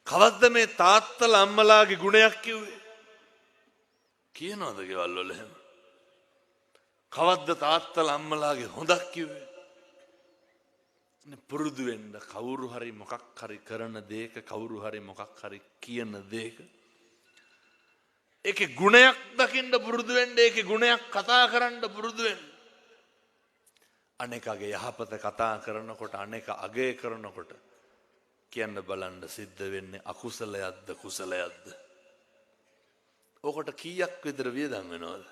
කවද්ද මේ තාත්තලා අම්මලාගේ ගුණයක් කිව්වේ? කියනවද ගෙවල් වල එහෙම? කවද්ද තාත්තලා අම්මලාගේ හොඳක් කිව්වේ? පුරුදු වෙන්න කවුරු හරි මොකක් හරි කරන දෙයක කවුරු හරි මොකක් හරි කියන දෙයක ඒකේ ගුණයක් දකින්න පුරුදු වෙන්න ඒකේ ගුණයක් කතා කරන්න පුරුදු වෙන්න. අනේකගේ යහපත කතා කරනකොට අනේක අගය කරනකොට කියන්න බලන්න සිද්ධ වෙන්නේ අකුසලයක්ද කුසලයක්ද? ඔකට කීයක් විතර වියදම් වෙනවද?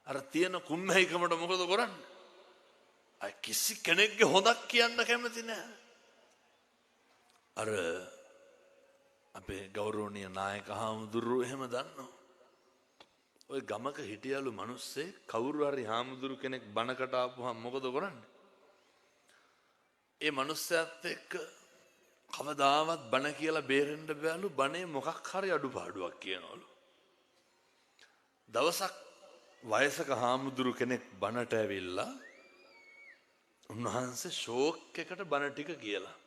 අර තියෙන කුම්මැහිකමට මොකද කරන්නේ? අය කිසි කෙනෙක්ගේ හොඳක් කියන්න කැමති නෑ. අර අපේ ගෞරවනීය නායක හාමුදුරුවෝ එහෙම දන්නවා. ඔය ගමක හිටියලු මිනිස්සේ කවුරු හරි හාමුදුරු කෙනෙක් බණකට ආපුවම මොකද කරන්නේ? ඒ මිනිස්සයාත් එක්ක කවදාවත් බණ කියලා බේරෙන්න බෑලු. බණේ මොකක් හරි අඩුපාඩුවක් කියනවලු. දවසක් වයසක හාමුදුරු කෙනෙක් බණට ඇවිල්ලා උන්වහන්සේ ෂෝක් එකට බණ ටික කියලා.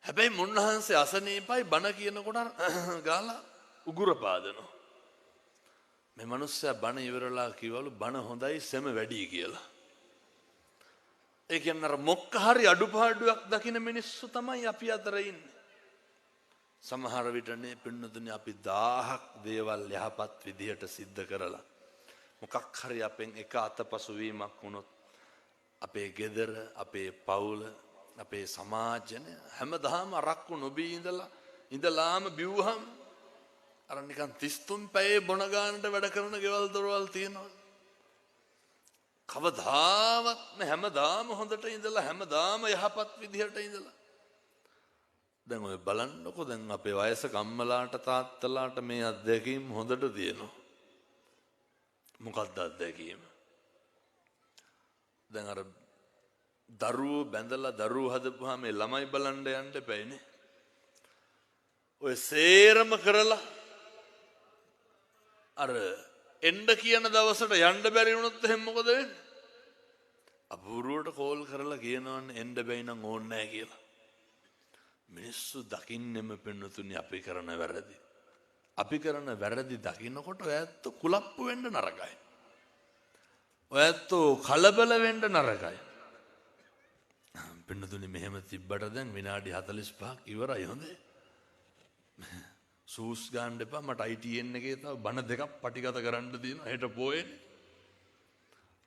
හැබැයි මුන්වහන්සේ අසනීපයි බණ කියනකොට ගාලා උගුර පාදනවා. මේ මිනිස්සයා බණ ඉවරලා කිව්වලු බණ හොඳයි සෙම වැඩි කියලා. ඒ කියන්නේ අර මොකක් හරි අඩුපාඩුවක් දකින මිනිස්සු තමයි අපි අතර ඉන්නේ. සමහර විටනේ පින්නතුනේ අපි 1000ක් දේවල් යහපත් විදිහට සිද්ධ කරලා මොකක් හරි අපෙන් එක අතපසු වීමක් වුණොත් අපේ ගෙදර අපේ පවුල අපේ සමාජය හැමදාම අරක්කු නොබී ඉඳලාම බිව්වහම අර නිකන් 33 පැයේ බොන ගන්නට වැඩ කරන ගෙවල් දොරවල් තියෙනවා. කවදාවත් හැමදාම හොඳට ඉඳලා හැමදාම යහපත් විදිහට ඉඳලා දැන් ඔය බලන්නකො දැන් අපේ වයසක අම්මලාට තාත්තලාට මේ අත්දැකීම් හොඳට තියෙනවා. මොකක්ද අත්දැකීම? දැන් අර දරුවෝ බැඳලා දරුවෝ හදපුවාම මේ ළමයි බලන්න යන්න එපෑනේ. ඔය සේරම කරලා අර එන්න කියන දවසට යන්න බැරි වුණොත් එහෙනම් මොකද වෙන්නේ? අපූර්වට කෝල් කරලා කියනවනේ එන්න බැයි නම් ඕනේ නැහැ කියලා. මිනිස්සු දකින්නෙම පෙන්නතුනි අපි කරන වැරදි. අපි කරන වැරදි දකින්නකොට ඔයත් කුලප්පු වෙන්න නරකයි. ඔයත් කලබල වෙන්න නරකයි. පෙන්නතුනි මෙහෙම තිබ්බට දැන් විනාඩි 45ක් ඉවරයි හොඳේ. සූස් ගන්න එපා මට ITN එකේ තව බණ දෙකක් පටිගත කරන්න තියෙනවා හෙට පොයේ.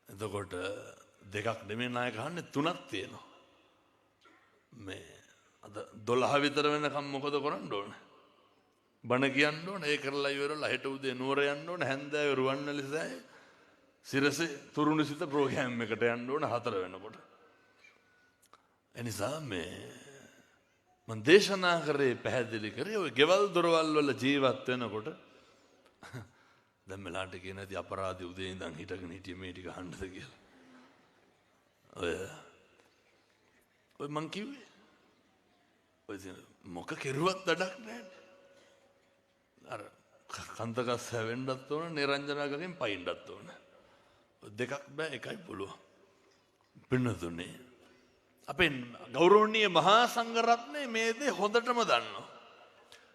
එතකොට දෙකක් නෙමෙයි නායක අහන්නේ තුනක් තියෙනවා. මේ අද 12 විතර වෙනකම් මොකද කරන්න ඕන? බණ කියන්න ඕන. ඒ කරලා ඉවරලා හෙට උදේ නුවර යන්න ඕන. හැන්දෑවේ රුවන්වැලිසෑය සිරසේ තුරුණුසිත ප්‍රෝග්‍රෑම් එකට යන්න ඕන 4 වෙනකොට. එනිසා මේ මම දේශනා කරේ පැහැදිලි කරේ ඔය ගෙවල් දොරවල් වල ජීවත් වෙනකොට දැන් මෙලාට කියන ඇති අපරාධي උදේ ඉඳන් හිටගෙන හිටියේ මේ ටික අහන්නද කියලා. ඔය මං කිව්වේ ඔය මොක කෙරුවත් වැඩක් නැහැ. අර කන්දකස් හැවෙන්නත් ඕන නිරංජනාගගෙන් පයින්නත් ඕන. දෙකක් බෑ එකයි පුළුවන්. පින්නතුනේ අපේ ගෞරවනීය මහා සංඝරත්නය මේ දේ හොඳටම දන්නවා.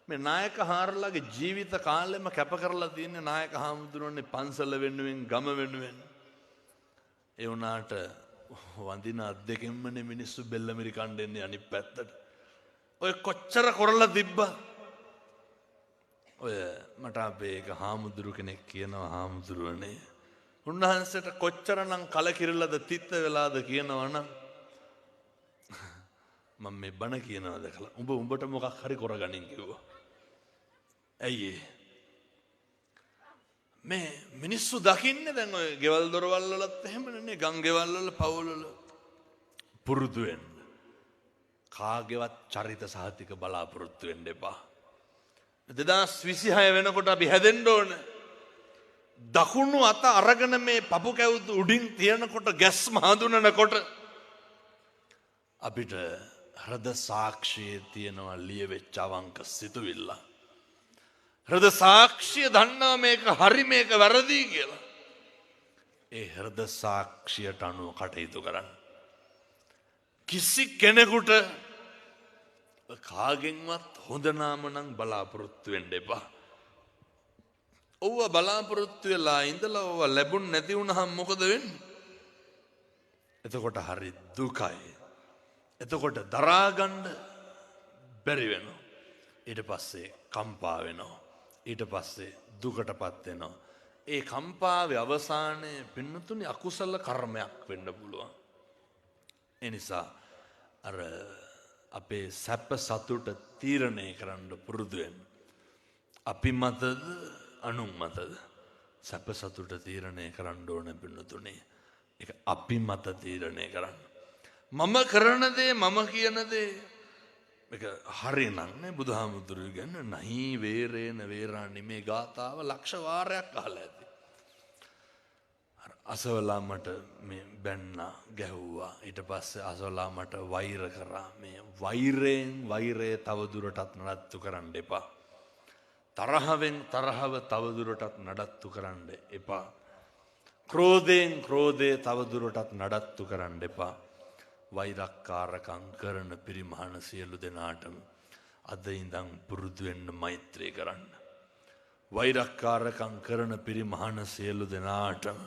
මේ නායක හාරලාගේ ජීවිත කාලෙම කැප කරලා තියෙන නායක හාමුදුරනේ පන්සල වෙනුවෙන් ගම වෙනුවෙන්. ඒ වුණාට වඳින අද්දෙකින්මනේ මිනිස්සු බෙල්ලමිරි කණ්ඩෙන්නේ අනිත් පැත්තට. ඔය කොච්චර කරලා තිබ්බා. ඔය මට අපේ එක හාමුදුරු කෙනෙක් කියනවා හාමුදුරුවනේ උන්වහන්සේට කොච්චරනම් කලකිරලාද තිත්ත වෙලාද කියනවනම් මම මේ බණ කියනවා දැකලා උඹට මොකක් හරි කරගනින් කිව්වා. ඇයි මේ මිනිස්සු දකින්නේ දැන් ඔය ගෙවල් දොරවල් වලත් එහෙමනේ ගම් ගෙවල් වල පවුල් වල පුරුදු වෙන්න. කාගේවත් චරිත සාහිතික බලාපොරොත්තු වෙන්න එපා. 2026 වෙනකොට අපි හැදෙන්න ඕන. දකුණු අත අරගෙන මේ පපු කැවුතු උඩින් තියනකොට ගැස්ම හඳුනනකොට අපිට හෘද සාක්ෂියේ තියෙනවා ලියවෙච්ච අවංක සිතුවිල්ල. හෘද සාක්ෂිය දන්නවා මේක හරි මේක වැරදි කියලා. ඒ හෘද සාක්ෂියට අනුව කටයුතු කරන්න. කිසි කෙනෙකුට කාගෙන්වත් හොඳ නාම නම් බලාපොරොත්තු වෙන්න එපා. ඔව්ව බලාපොරොත්තු වෙලා ඉඳලා ඔව්ව ලැබුණ නැති වුණාම මොකද වෙන්නේ? එතකොට හරි දුකයි. එතකොට දරා ගන්න බැරි වෙනවා. ඊට පස්සේ කම්පා වෙනවා. ඊට පස්සේ දුකටපත් වෙනවා. ඒ කම්පාවේ අවසානයේ පින්නතුනි අකුසල කර්මයක් වෙන්න පුළුවන්. ඒ නිසා අර අපේ සැප සතුට තීරණය කරන්න පුරුදු වෙන්න. අපි මතද අනුන් මතද සැප සතුට තීරණය කරන්න ඕන පින්නතුනි. ඒක අපි මත තීරණය කරන්න. මම කරන දේ මම කියන දේ මේක හරිනම් නේ බුදුහාමුදුරුවෝ ගැන නහි වේරේන වේරානි මේ ගාතාව ලක්ෂ වාරයක් අහලා ඇති. අසවලා මට මේ බැන්නා ගැහුවා ඊට පස්සේ අසවලා මට වෛර කරා මේ වෛරයෙන් වෛරය තවදුරටත් නඩත්තු කරන්න එපා. තරහවෙන් තරහව තවදුරටත් නඩත්තු කරන්න එපා. ක්‍රෝධයෙන් ක්‍රෝධය තවදුරටත් නඩත්තු කරන්න එපා. වෛරක්කාරකම් කරන පිරිමහන සියලු දෙනාටම අද ඉඳන් පුරුදු වෙන්න මෛත්‍රී කරන්න. වෛරක්කාරකම් කරන පිරිමහන සියලු දෙනාටම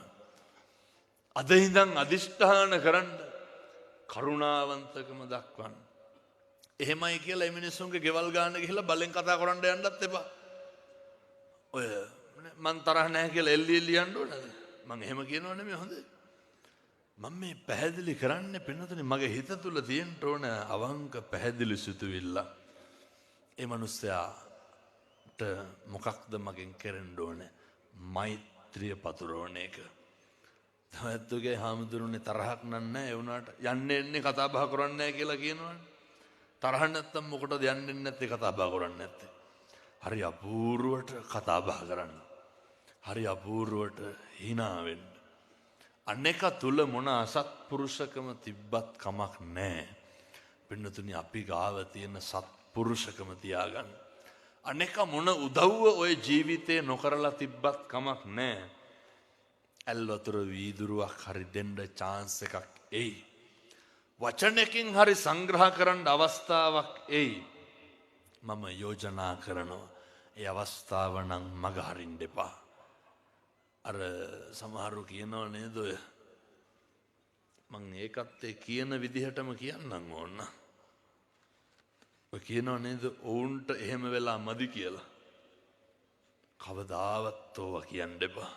අද ඉඳන් අදිෂ්ඨාන කරන්න කරුණාවන්තකම දක්වන්න. එහෙමයි කියලා මේ මිනිස්සුන්ගේ ගෙවල් ගන්න ගිහලා බලෙන් කතා කරන්න යන්නත් එපා. ඔය මං තරහ නැහැ කියලා එල්ලි එල්ලි යන්න ඕනද? මං එහෙම කියනව නෙමෙයි හොඳ. මම මේ පැහැදිලි කරන්නේ පින්නතුනේ මගේ හිත තුල තියෙන්න ඕන අවංක පැහැදිලි සිතුවිල්ල. ඒ මිනිස්යාට මොකක්ද මගෙන් කරන්න ඕනේ? මෛත්‍රිය පතුරවන එක. තමතුගේ හාමුදුරනේ තරහක් නෑ ඒ වුණාට යන්නේ එන්නේ කතා බහ කරන්නේ නැහැ කියලා කියනවනේ. තරහ නැත්තම් මොකටද යන්නේ නැත්තේ කතා බහ කරන්නේ නැත්තේ? හරි අපූර්වට කතා බහ කරන්න. හරි අපූර්වට hina වෙන්න. අනේක තුල මොන අසත්පුරුෂකම තිබ්බත් කමක් නැහැ. පින්නතුනි අපි ගාව තියෙන සත්පුරුෂකම තියාගන්න. අනේක මොන උදව්ව ඔය ජීවිතේ නොකරලා තිබ්බත් කමක් නැහැ. ඇල්වතුර වීදුරුවක් හරි දෙන්න chance එකක් එයි. වචනකින් හරි සංග්‍රහ කරන්න අවස්ථාවක් එයි. මම යෝජනා කරනවා ඒ අවස්ථාව නම් මග හරින්න එපා. අර සමහරු කියනව නේද ඔය මං ඒකත් ඒ කියන විදිහටම කියන්නම් ඕන. ඔය කියනව නේද ඔවුන්ට එහෙම වෙලා මදි කියලා. කවදාවත් ඕවා කියන්න එපා.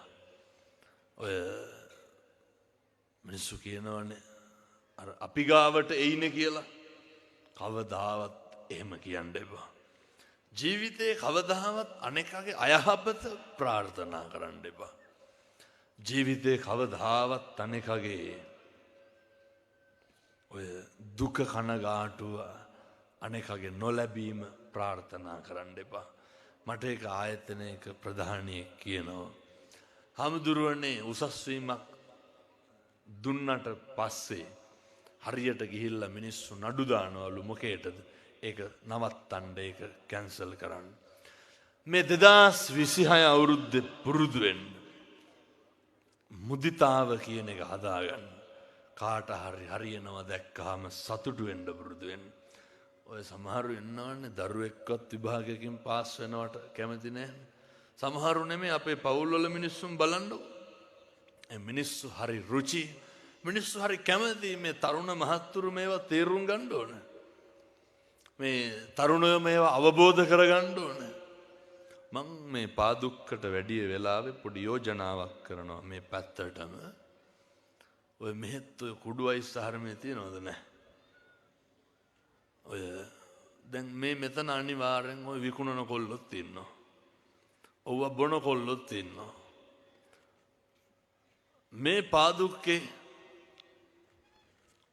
ඔය මිනිස්සු කියනවනේ අර අපි ගාවට එයිනේ කියලා. කවදාවත් එහෙම කියන්න එපා. ජීවිතේ කවදාවත් අනෙකගේ අයහපත ප්‍රාර්ථනා කරන්න එපා. ජීවිතේ කවදාවත් අනෙකගේ ඔය දුක කනගාටුව අනෙකගේ නොලැබීම ප්‍රාර්ථනා කරන්න එපා. මට ඒක ආයතනයක ප්‍රධානියෙක් කියනවා හාමුදුරුවනේ උසස් වීමක් දුන්නට පස්සේ හරියට ගිහිල්ලා මිනිස්සු නඩු දානවලු මොකේටද? ඒක නවත්තන්න ඒක කැන්සල් කරන්න. මේ 2026 අවුරුද්දේ පුරුදු වෙන්න. මුදිතාව කියන එක හදාගන්න. කාට හරි හරියනවා දැක්කහම සතුටු වෙන්න පුරුදු වෙන්න. ඔය සමහරු ඉන්නවනේ දරුවෙක්වත් විභාගයකින් පාස් වෙනවට කැමති නැහැ. සමහරු නෙමෙයි අපේ පවුල් වල මිනිස්සුන් බලන්නකො. ඒ මිනිස්සු හරි රුචි මිනිස්සු හරි කැමති මේ තරුණ මහත්තුරු මේවා තේරුම් ගන්න ඕන. මේ තරුණයෝ මේවා අවබෝධ කරගන්න ඕන. මං මේ පාදුක්කට වැඩි වෙලාවේ පොඩි යෝජනාවක් කරනවා මේ පැත්තටම. ඔය මෙහෙත් ඔය කුඩු අයිස් ආහාරමේ තියනවද නැහැ? ඔය දැන් මේ මෙතන අනිවාර්යෙන් ඔය විකුණන කොල්ලොත් ඉන්නවා. ඔව්ව බොන කොල්ලොත් ඉන්නවා. මේ පාදුක්කේ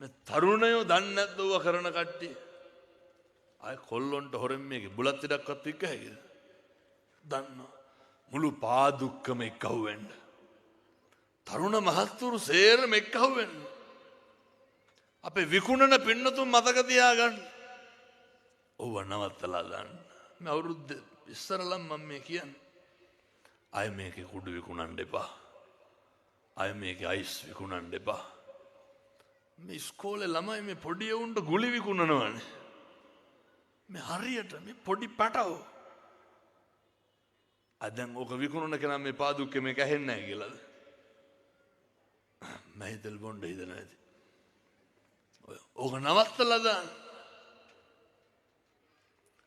මේ තරුණයෝ දන්නේ නැද්ද ඔව කරන කට්ටිය? අය කොල්ලොන්ට හොරෙන් මේකේ බුලත් ඉඩක්වත් වික්ක හැකිද? දන්නවා. මුළු පාදුක්කම එක්කහුව වෙන්න. තරුණ මහත්තුරු සේරම එක්කහුව වෙන්න. අපේ විකුණන පින්නතුන් මතක තියාගන්න. ඔව්ව නවත්තලා දාන්න. මේ අවුරුද්ද ඉස්සරලම් මම මේ කියන්නේ. අය මේකේ කුඩු විකුණන්න එපා. අය මේකේ අයිස් විකුණන්න එපා. මේ ඉස්කෝලේ ළමයි මේ පොඩි උන්ට ගුලි විකුණනවානේ. මේ හරියට මේ පොඩි පැටව. අදන් ඕක විකුණන කෙනා මේ පාදුක්කේ මේක ඇහෙන්නේ නැහැ කියලාද? මම හිතල් බොණ්ඩ හිතන ඇති. ඕක නවත්තලා දාන්න.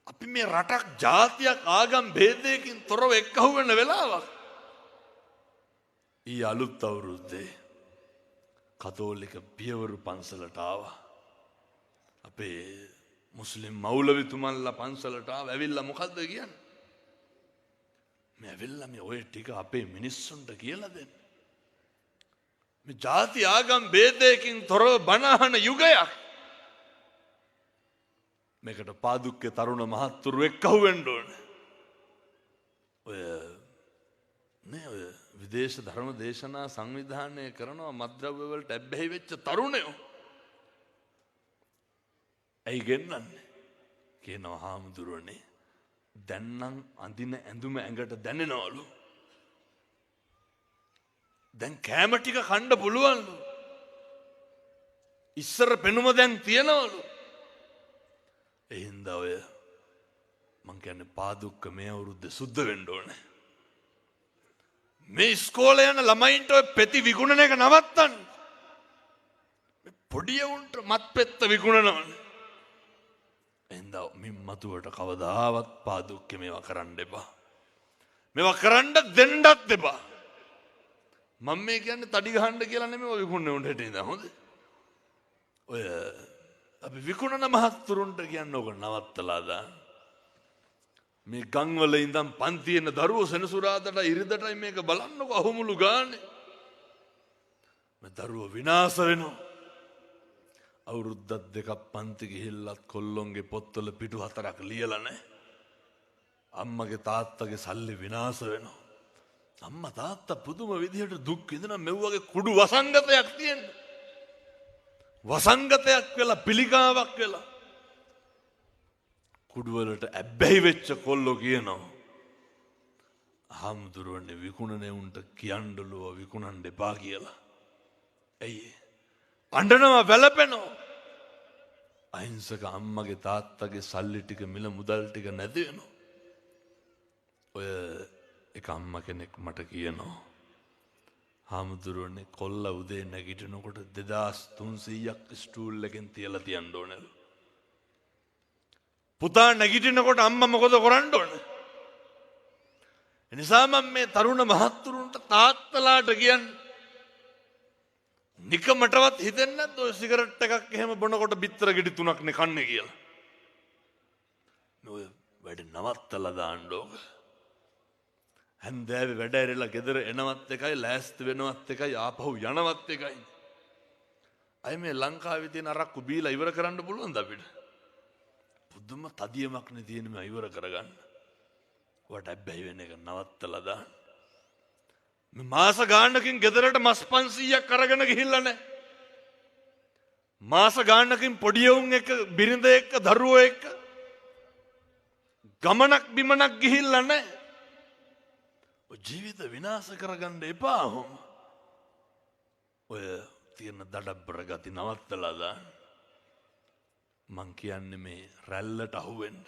අපි මේ රටක් ජාතියක් ආගම් ભેදයකින් තොරව එක්කහුව වෙන වෙලාවක්. ඊ අලුත් අවුරුද්දේ කතෝලික පියවරු පන්සලට ආවා. අපේ මුස්ලිම් මෞලවිතුමන්ලා පන්සලට ආව. ඇවිල්ලා මොකද්ද කියන්නේ? මේ ඇවිල්ලා මේ ඔය ටික අපේ මිනිස්සුන්ට කියලා දෙන්න. මේ ජාති ආගම් ભેදයකින් තොරව බණහන යුගයක්. මේකට පාදුක්කේ තරුණ මහත්තුරු එක්කහුව වෙන්න ඕනේ. ඔය විදේශ ධර්ම දේශනා සංවිධානය කරනවා මත්ද්‍රව්‍ය වලට ඇබ්බැහි වෙච්ච තරුණයෝ. ඇයි ගෙන්නන්නේ? කියනවා හාමුදුරනේ දැන් නම් අඳින ඇඳුම ඇඟට දැනෙනවලු. දැන් කෑම ටික කන්න පුළුවන්ලු. ඉස්සර පෙනුම දැන් තියනවලු. එහින්දා ඔය මං කියන්නේ පාදුක්ක මේ අවුරුද්දේ සුද්ධ වෙන්න ඕනේ. මේ ඉස්කෝලේ යන ළමයින්ට ඔය පෙති විකුණන එක නවත්තන්න. මේ පොඩි උන්ට මත් පෙත්ත විකුණනවනේ. එහින්දා මින් මතුවට කවදාවත් පාදුක්කේ මේවා කරන්න එපා. මේවා කරන්න දෙන්නත් එපා. මම මේ කියන්නේ තඩි ගහන්න කියලා නෙමෙයි විකුණන්නේ උන්ට හිටින්ද හොඳ. ඔය අපි විකුණන මහත්තුරුන්ට කියන්නේ ඕක නවත්තලා දාන්න. මේ ගම්වල ඉඳන් පන්තියන දරුවෝ සෙනසුරාදාට ඉරිදටයි මේක බලන්නකො අහුමුළු ගානේ. මේ දරුවෝ විනාශ වෙනවා. අවුරුද්දක් දෙකක් පන්ති ගිහිල්ලත් කොල්ලොන්ගේ පොත්වල පිටු 4ක් ලියලා නැහැ. අම්මගේ තාත්තගේ සල්ලි විනාශ වෙනවා. අම්මා තාත්තා පුදුම විදිහට දුක් විඳින මෙව්වගේ කුඩු වසංගතයක් තියෙන. වසංගතයක් වෙලා පිළිකාවක් වෙලා කුඩුවලට ඇබ්බැහි වෙච්ච කොල්ලෝ කියනවා හාමුදුරුවනේ විකුණනේ උන්ට කියන්නලුව විකුණන්න එපා කියලා. ඇයි? අඬනවා වැළපෙනවා. අහිංසක අම්මගේ තාත්තගේ සල්ලි ටික මිල මුදල් ටික නැති වෙනවා. ඔය එක අම්ම කෙනෙක් මට කියනවා හාමුදුරුවනේ කොල්ල උදේ නැගිටිනකොට 2300ක් ස්ටූල් එකෙන් තියලා තියන්න ඕනලු. පුතා නැගිටිනකොට අම්මා මොකද කරන්න ඕනේ? එනිසා මම මේ තරුණ මහත්තුරුන්ට තාත්තලාට කියන්නේ නිකමටවත් හිතෙන්නේ නැද්ද ඔය සිගරට් එකක් එහෙම බොනකොට බිත්තර ගෙඩි 3ක් නේ කන්නේ කියලා. ඔය වැඩ නවත්තලා දාන්න ඕක. හන්දෑවේ වැඩ ඇරලා ගෙදර එනවත් එකයි ලෑස්ති වෙනවත් එකයි ආපහු යනවත් එකයි. අය මේ ලංකාවේ තියෙන අරක්කු බීලා ඉවර කරන්න පුළුවන්ද අපිට? පුදුම තදියමක් නේ තියෙන මේ ඉවර කරගන්න. වට ඇබ්බැහි වෙන එක නවත්තලා දාන්න. මේ මාස ගානකින් ගෙදරට මස් 500ක් අරගෙන ගිහිල්ලා නැහැ. මාස ගානකින් පොඩි උන් එක බිරිඳ එක්ක දරුවෝ එක්ක ගමනක් බිමනක් ගිහිල්ලා නැහැ. ජීවිත විනාශ කරගන්න එපා. ඔය තියෙන දඩබ්බර ගති නවත්තලා දාන්න. මං කියන්නේ මේ රැල්ලට අහුවෙන්න.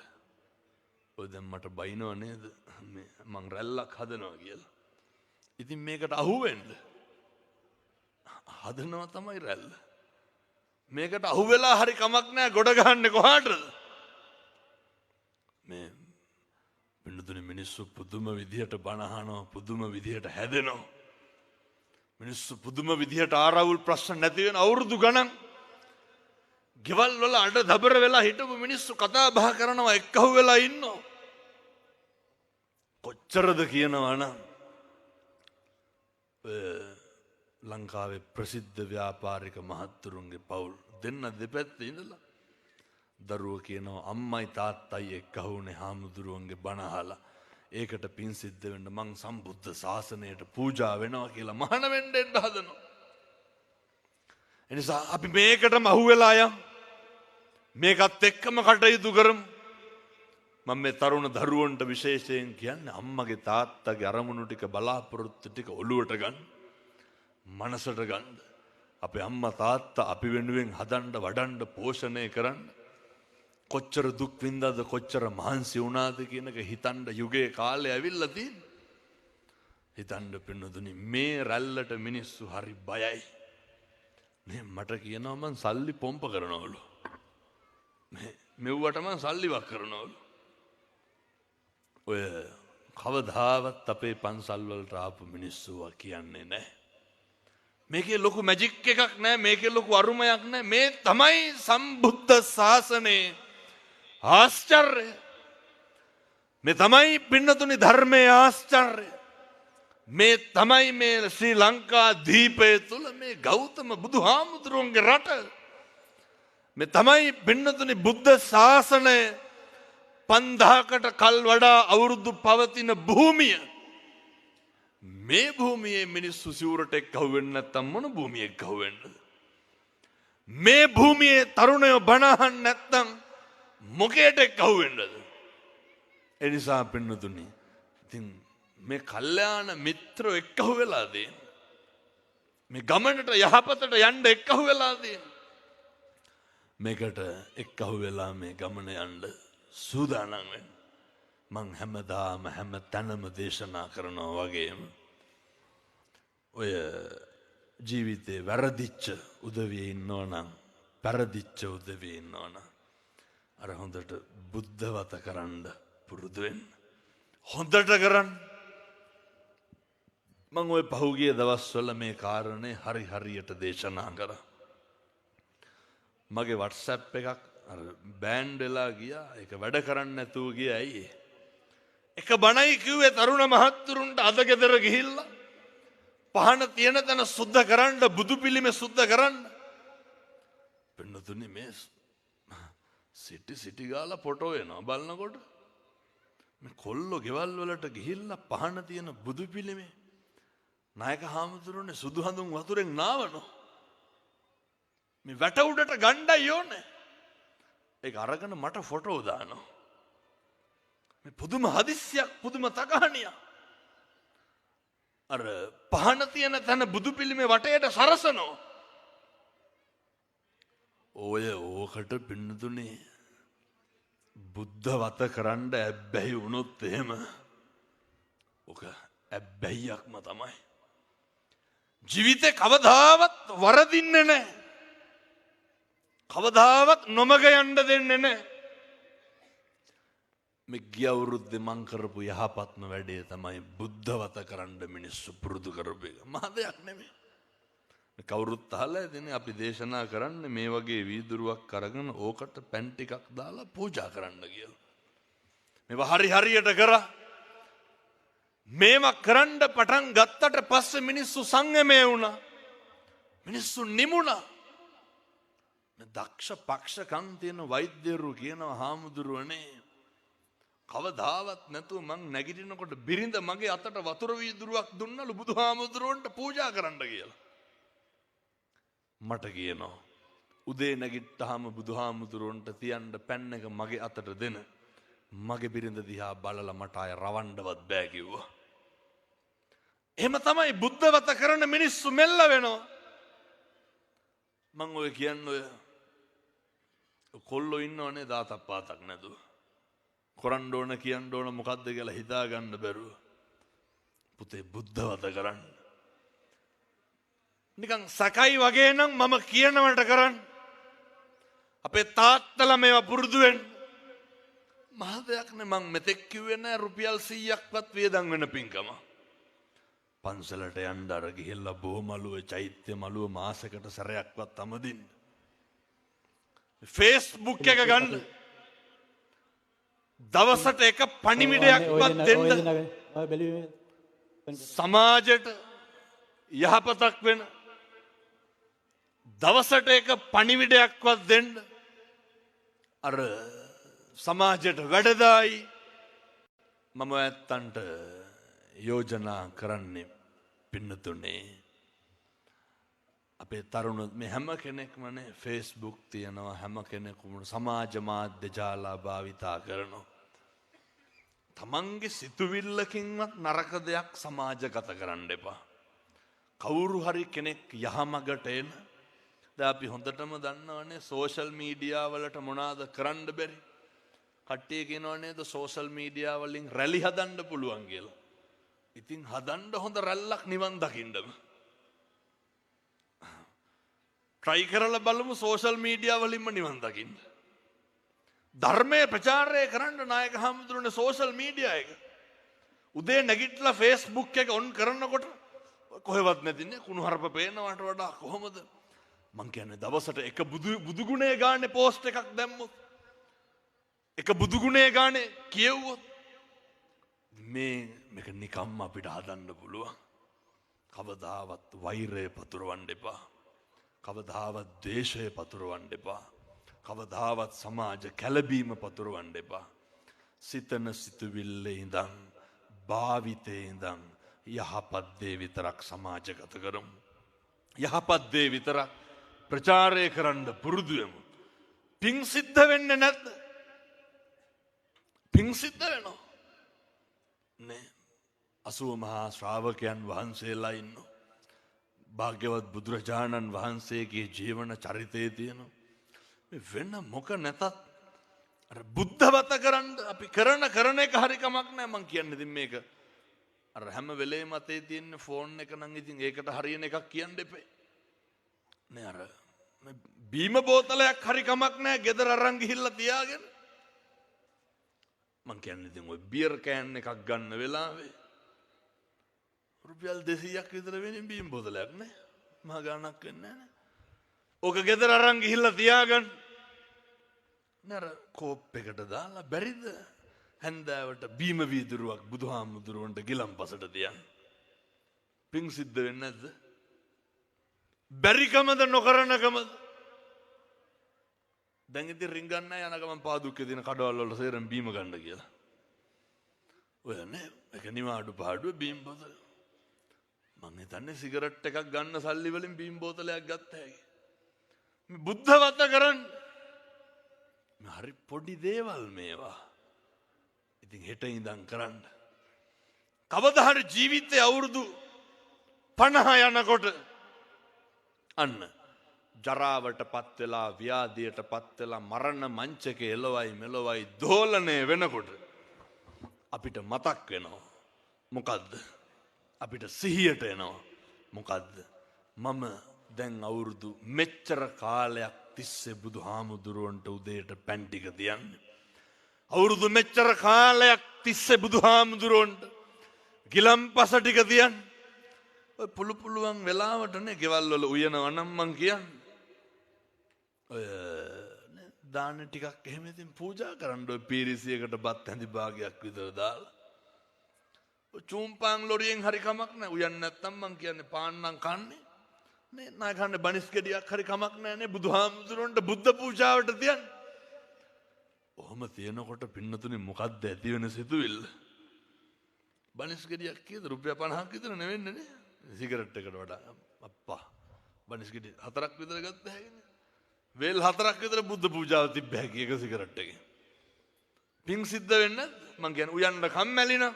ඔය දැන් මට බයිනව නේද? මේ මං රැල්ලක් හදනවා කියලා. ඉතින් මේකට අහුවෙන්න හදනවා තමයි රැල්ල. මේකට අහුවෙලා හරි කමක් නැහැ. ගොඩ ගහන්නේ කොහාටද? මේ පින්නතුනේ මිනිස්සු පුදුම විදිහට බණ අහනවා, පුදුම විදිහට හැදෙනවා. මිනිස්සු පුදුම විදිහට ආරවුල් ප්‍රශ්න නැති වෙන අවුරුදු ගණන් ගෙවල් වල අඬ දබර වෙලා හිටපු මිනිස්සු කතා බහ කරනවා, එක්කහුව වෙලා ඉන්නවා. කොච්චරද කියනවා නම් ලංකාවේ ප්‍රසිද්ධ ව්‍යාපාරික මහත්තුරුන්ගේ පවුල් දෙන්න දෙපැත්තේ ඉඳලා දරුවෝ කියනවා අම්මයි තාත්තයි එක්ක වුණේ හාමුදුරුවන්ගේ බණ අහලා ඒකට පින් සිද්ධ වෙන්න මං සම්බුද්ධ ශාසනයට පූජා වෙනවා කියලා මහාන වෙන්න හදනවා. එනිසා අපි මේකටම අහුවෙලා යම් මේකත් එක්කම කටයුතු කරමු. මම මේ තරුණ දරුවන්ට විශේෂයෙන් කියන්නේ අම්මගේ තාත්තගේ අරමුණු ටික බලාපොරොත්තු ටික ඔළුවට ගන්න. මනසට ගන්න. අපේ අම්මා තාත්තා අපි වෙනුවෙන් හදන්න වඩන්න පෝෂණය කරන්න. කොච්චර දුක් විඳාද කොච්චර මහන්සි වුණාද කියන එක හිතන්න යුගයේ කාලේ ඇවිල්ලා තියෙන. හිතන්න පින්නදුනි මේ රැල්ලට මිනිස්සු හරි බයයි. මේ මට කියනවා මං සල්ලි පොම්ප කරනවලු. මෙව්වට මං සල්ලි වක් කරනවලු. ඔය කවදාවත් අපේ පන්සල් වලට ආපු මිනිස්සු කියන්නේ නැහැ. මේකේ ලොකු මැජික් එකක් නැහැ. මේකේ ලොකු අරුමයක් නැහැ. මේ තමයි සම්බුද්ධ ශාසනයේ ආශ්චර්යය. මේ තමයි පින්නතුනි ධර්මයේ ආශ්චර්යය. මේ තමයි මේ ශ්‍රී ලංකා දීපය තුල මේ ගෞතම බුදුහාමුදුරුවන්ගේ රට. මේ තමයි පින්නතුනි බුද්ධ ශාසනය 5000කට කල් වඩා අවුරුදු පවතින භූමිය. මේ භූමියේ මිනිස්සු සිවුරට එක්කහුව වෙන්නේ නැත්තම් මොන භූමියක එක්කහුව වෙන්නද? මේ භූමියේ තරුණයෝ බණ අහන්නේ නැත්තම් මොකේට එක්කහුව වෙන්නද? ඒ නිසා පින්නතුනි ඉතින් මේ කල්යාණ මිත්‍රෝ එක්කහුව වෙලා දෙන මේ ගමනට යහපතට යන්න එක්කහුව වෙලා දෙන මේකට එක්කහුව වෙලා මේ ගමන යන්න සූදානම් වෙන්න. මං හැමදාම හැම තැනම දේශනා කරනවා වගේම ඔය ජීවිතේ වැරදිච්ච උදවියේ ඉන්නවනම් පෙරදිච්ච උදවියේ ඉන්නවනම් අර හොඳට බුද්ධවත කරන්න පුරුදු වෙන්න. හොඳට කරන්න. මං ඔය පහුගිය දවස්වල මේ කාරණේ හරියට දේශනා කරා. මගේ WhatsApp එකක් අර බෑන්ඩ් වෙලා ගියා. ඒක වැඩ කරන්න නැතුව ගියා. ඇයි ඒ? එක බණයි කිව්වේ තරුණ මහත්තුරුන්ට අද ගෙදර ගිහිල්ලා පහන තියෙන තැන සුද්ධ කරන්න බුදු පිළිමේ සුද්ධ කරන්න. පින්නතුනි මේ සිටි ගාලා ෆොටෝ එනවා බලනකොට මේ කොල්ලෝ ගෙවල් වලට ගිහිල්ලා පහන තියෙන බුදු පිළිමේ නායක හාමුදුරුවනේ සුදු හඳුන් වතුරෙන් නාවනෝ. මේ වැට උඩට ගණ්ඩයි ඕනේ. ඒක අරගෙන මට ෆොටෝ දානවා. මේ පුදුම හදිස්සියක් පුදුම තකහණියක්. අර පහන තියෙන තැන බුදු පිළිමේ වටේට සරසනෝ. ඔය ඕකට පින්නතුනේ බුද්ධ වත කරන්න ඇබ්බැහි වුණොත් එහෙම ඔක ඇබ්බැහියක්ම තමයි. ජීවිතේ කවදාවත් වරදින්නේ නැහැ. කවදාවත් නොමග යන්න දෙන්නේ නැහැ. මේ ගිය අවුරුද්දේ මං කරපු යහපත්ම වැඩේ තමයි බුද්ධවත කරන්න මිනිස්සු පුරුදු කරපු එක. මහ දෙයක් නෙමෙයි. කවුරුත් අහලා ඉතින් අපි දේශනා කරන්නේ මේ වගේ වීදුරුවක් අරගෙන ඕකට පැන් ටිකක් දාලා පූජා කරන්න කියලා. මේවා හරියට කරා. මේවා කරන්න පටන් ගත්තට පස්සේ මිනිස්සු සංයමේ වුණා. මිනිස්සු නිමුණා. දක්ෂ පක්ෂකම් තියෙන වෛද්‍යවරු කියනවා හාමුදුරුවනේ කවදාවත් නැතුව මං නැගිටිනකොට බිරිඳ මගේ අතට වතුර වීදුරුවක් දුන්නලු බුදුහාමුදුරුවන්ට පූජා කරන්න කියලා. මට කියනවා උදේ නැගිට්ටාම බුදුහාමුදුරුවන්ට තියන්න පැන් එක මගේ අතට දෙන. මගේ බිරිඳ දිහා බලලා මට ආය රවන්නවත් බෑ කිව්වා. එහෙම තමයි බුද්ධවත කරන මිනිස්සු මෙල්ල වෙනවා. මං ඔය කියන්නේ ඔය කොල්ලෝ ඉන්නවනේ දාතක් පාතක් නැතුව. කරන්න ඕන කියන්න ඕන මොකද්ද කියලා හිතා ගන්න බැරුව. පුතේ බුද්ධවත කරන්න. නිකන් සකයි වගේ නම් මම කියනවට කරන්න. අපේ තාත්තලා මේවා පුරුදු වෙන්න. මහ දෙයක් නේ මං මෙතෙක් කිව්වේ නෑ රුපියල් 100ක්වත් වියදම් වෙන පින්කම. පන්සලට යන්න අර ගිහිල්ලා බොමළුවේ චෛත්‍ය මළුව මාසෙකට සැරයක්වත් අමදින්න. Facebook එක ගන්න. දවසට එක පණිවිඩයක්වත් දෙන්න. සමාජයට යහපතක් වෙන දවසට එක පණිවිඩයක්වත් දෙන්න අර සමාජයට වැඩදායි මම ඇත්තන්ට යෝජනා කරන්නේ පින්නතුනේ අපේ තරුණ මේ හැම කෙනෙක්මනේ ෆේස්බුක් තියනවා හැම කෙනෙකුම සමාජ මාධ්‍ය ජාලා භාවිතා කරනවා තමන්ගේ සිතුවිල්ලකින්වත් නරක දෙයක් සමාජගත කරන්න එපා කවුරු හරි කෙනෙක් යහමගට එන දැන් අපි හොඳටම දන්නවනේ සෝෂල් මීඩියා වලට මොනවාද කරන්න බැරි කට්ටිය කියනවා නේද සෝෂල් මීඩියා වලින් රැලි හදන්න පුළුවන් කියලා. ඉතින් හදන්න හොඳ රැල්ලක් නිවන් දකින්නම. try කරලා බලමු සෝෂල් මීඩියා වලින්ම නිවන් දකින්න. ධර්මයේ ප්‍රචාරය කරන්න නායක හමුදුරනේ සෝෂල් මීඩියා එක. උදේ නැගිටලා Facebook එක ඔන් කරනකොට කොහෙවත් නැතිනේ කුණුහරුප පේනවට වඩා කොහොමද? මං කියන්නේ දවසට එක බුදු ගුණේ ගානේ පෝස්ට් එකක් දැම්මොත් එක බුදු ගුණේ ගානේ කියවුවොත් මේක නිකම්ම අපිට හදන්න පුළුවන්. කවදාවත් වෛරය පතුරවන්න එපා. කවදාවත් ද්වේෂය පතුරවන්න එපා. කවදාවත් සමාජ කැළඹීම පතුරවන්න එපා. සිතන සිතුවිල්ලේ ඉඳන් භාවිතේ ඉඳන් යහපත් දේ විතරක් සමාජගත කරමු. යහපත් දේ විතරක් ප්‍රචාරය කරන්න පුරුදු වෙමු. පිං සිද්ධ වෙන්නේ නැද්ද? පිං සිද්ධ වෙනවා. නේ 80 මහා ශ්‍රාවකයන් වහන්සේලා ඉන්නවා. භාග්‍යවත් බුදුරජාණන් වහන්සේගේ ජීවන චරිතයේ තියෙනවා. මේ වෙන මොක නැතත් අර බුද්ධවත කරන්න අපි කරන එක හරි කමක් නැහැ මං කියන්නේ ඉතින් මේක අර හැම වෙලේම අතේ තියෙන ෆෝන් එක නම් ඉතින් ඒකට හරියන එකක් කියන්න එපේ. නේ අර බීම බෝතලයක් හරි කමක් නැහැ ගෙදර අරන් ගිහිල්ලා තියාගෙන මං කියන්නේ ඉතින් ඔය බියර් කෑන් එකක් ගන්න වෙලාවේ රුපියල් 200ක් විතර වෙනින් බීම බෝතලයක් නේ මහ ගාණක් වෙන්නේ නැහැ. ඕක ගෙදර අරන් ගිහිල්ලා තියාගන්න. නේද කෝප් එකට දාලා බැරිද හැන්දෑවට බීම වීදුරුවක් බුදුහාමුදුරුවන්ට ගිලම්පසට තියන්න. පිං සිද්ධ වෙන්නේ නැද්ද? බැරිකමද නොකරනකමද? දැන් ඉතින් රින්ගන්න යන ගමන් පාදුක්කේ දින කඩවල වල සේරම බීම ගන්න කියලා. ඔය නේ ඒක නිවාඩු පාඩුව බීම බෝතල. මං හිතන්නේ සිගරට් එකක් ගන්න සල්ලි වලින් බීම බෝතලයක් ගත්ත හැකි. මේ බුද්ධවත කරන්න. මේ හරි පොඩි දේවල් මේවා. ඉතින් හෙට ඉඳන් කරන්න. කවදා හරි ජීවිතේ අවුරුදු 50 යනකොට අන්න ජරාවටපත් වෙලා ව්‍යාධියටපත් වෙලා මරණ මංචකේ එළවයි මෙලවයි දෝලණය වෙනකොට අපිට මතක් වෙනවා මොකද්ද? අපිට සිහියට එනවා මොකද්ද? මම දැන් අවුරුදු මෙච්චර කාලයක් තිස්සේ බුදුහාමුදුරුවන්ට උදේට පැන් ටික තියන්නේ. අවුරුදු මෙච්චර කාලයක් තිස්සේ බුදුහාමුදුරුවන්ට ගිලම්පස ටික තියන්නේ. ඔය පුළුවන් වෙලාවටනේ ගෙවල් වල උයනවා නම් මං කියන්නේ. ඔය දාන ටිකක් එහෙම ඉතින් පූජා කරන්න ඔය පීරිසියකට බත් හැඳි භාගයක් විතර දාලා. ඔය චූම්පාන් ලොරියෙන් හරි කමක් නැහැ. උයන්නේ නැත්තම් මං කියන්නේ පාන්නම් කන්නේ. නේ නා කන්නේ බනිස් ගෙඩියක් හරි කමක් නැහැ නේ බුදුහාමුදුරන්ට බුද්ධ පූජාවට තියන්නේ. ඔහොම තියනකොට පින්නතුනේ මොකද්ද ඇති වෙන සිතුවිල්ල? බනිස් ගෙඩියක් කීයද? රුපියල් 50ක් විතර නෙවෙන්නේ නේ. සිගරට් එකට වඩා අප්පා බනිස් ගෙඩි 4ක් විතර ගත්ත හැකිනේ. වේල් 4ක් විතර බුද්ධ පූජාව තිබ්බ හැකි එක සිගරට් එකේ. පිං සිද්ධ වෙන්නේ මං කියන්නේ උයන්න කම්මැලි නම්.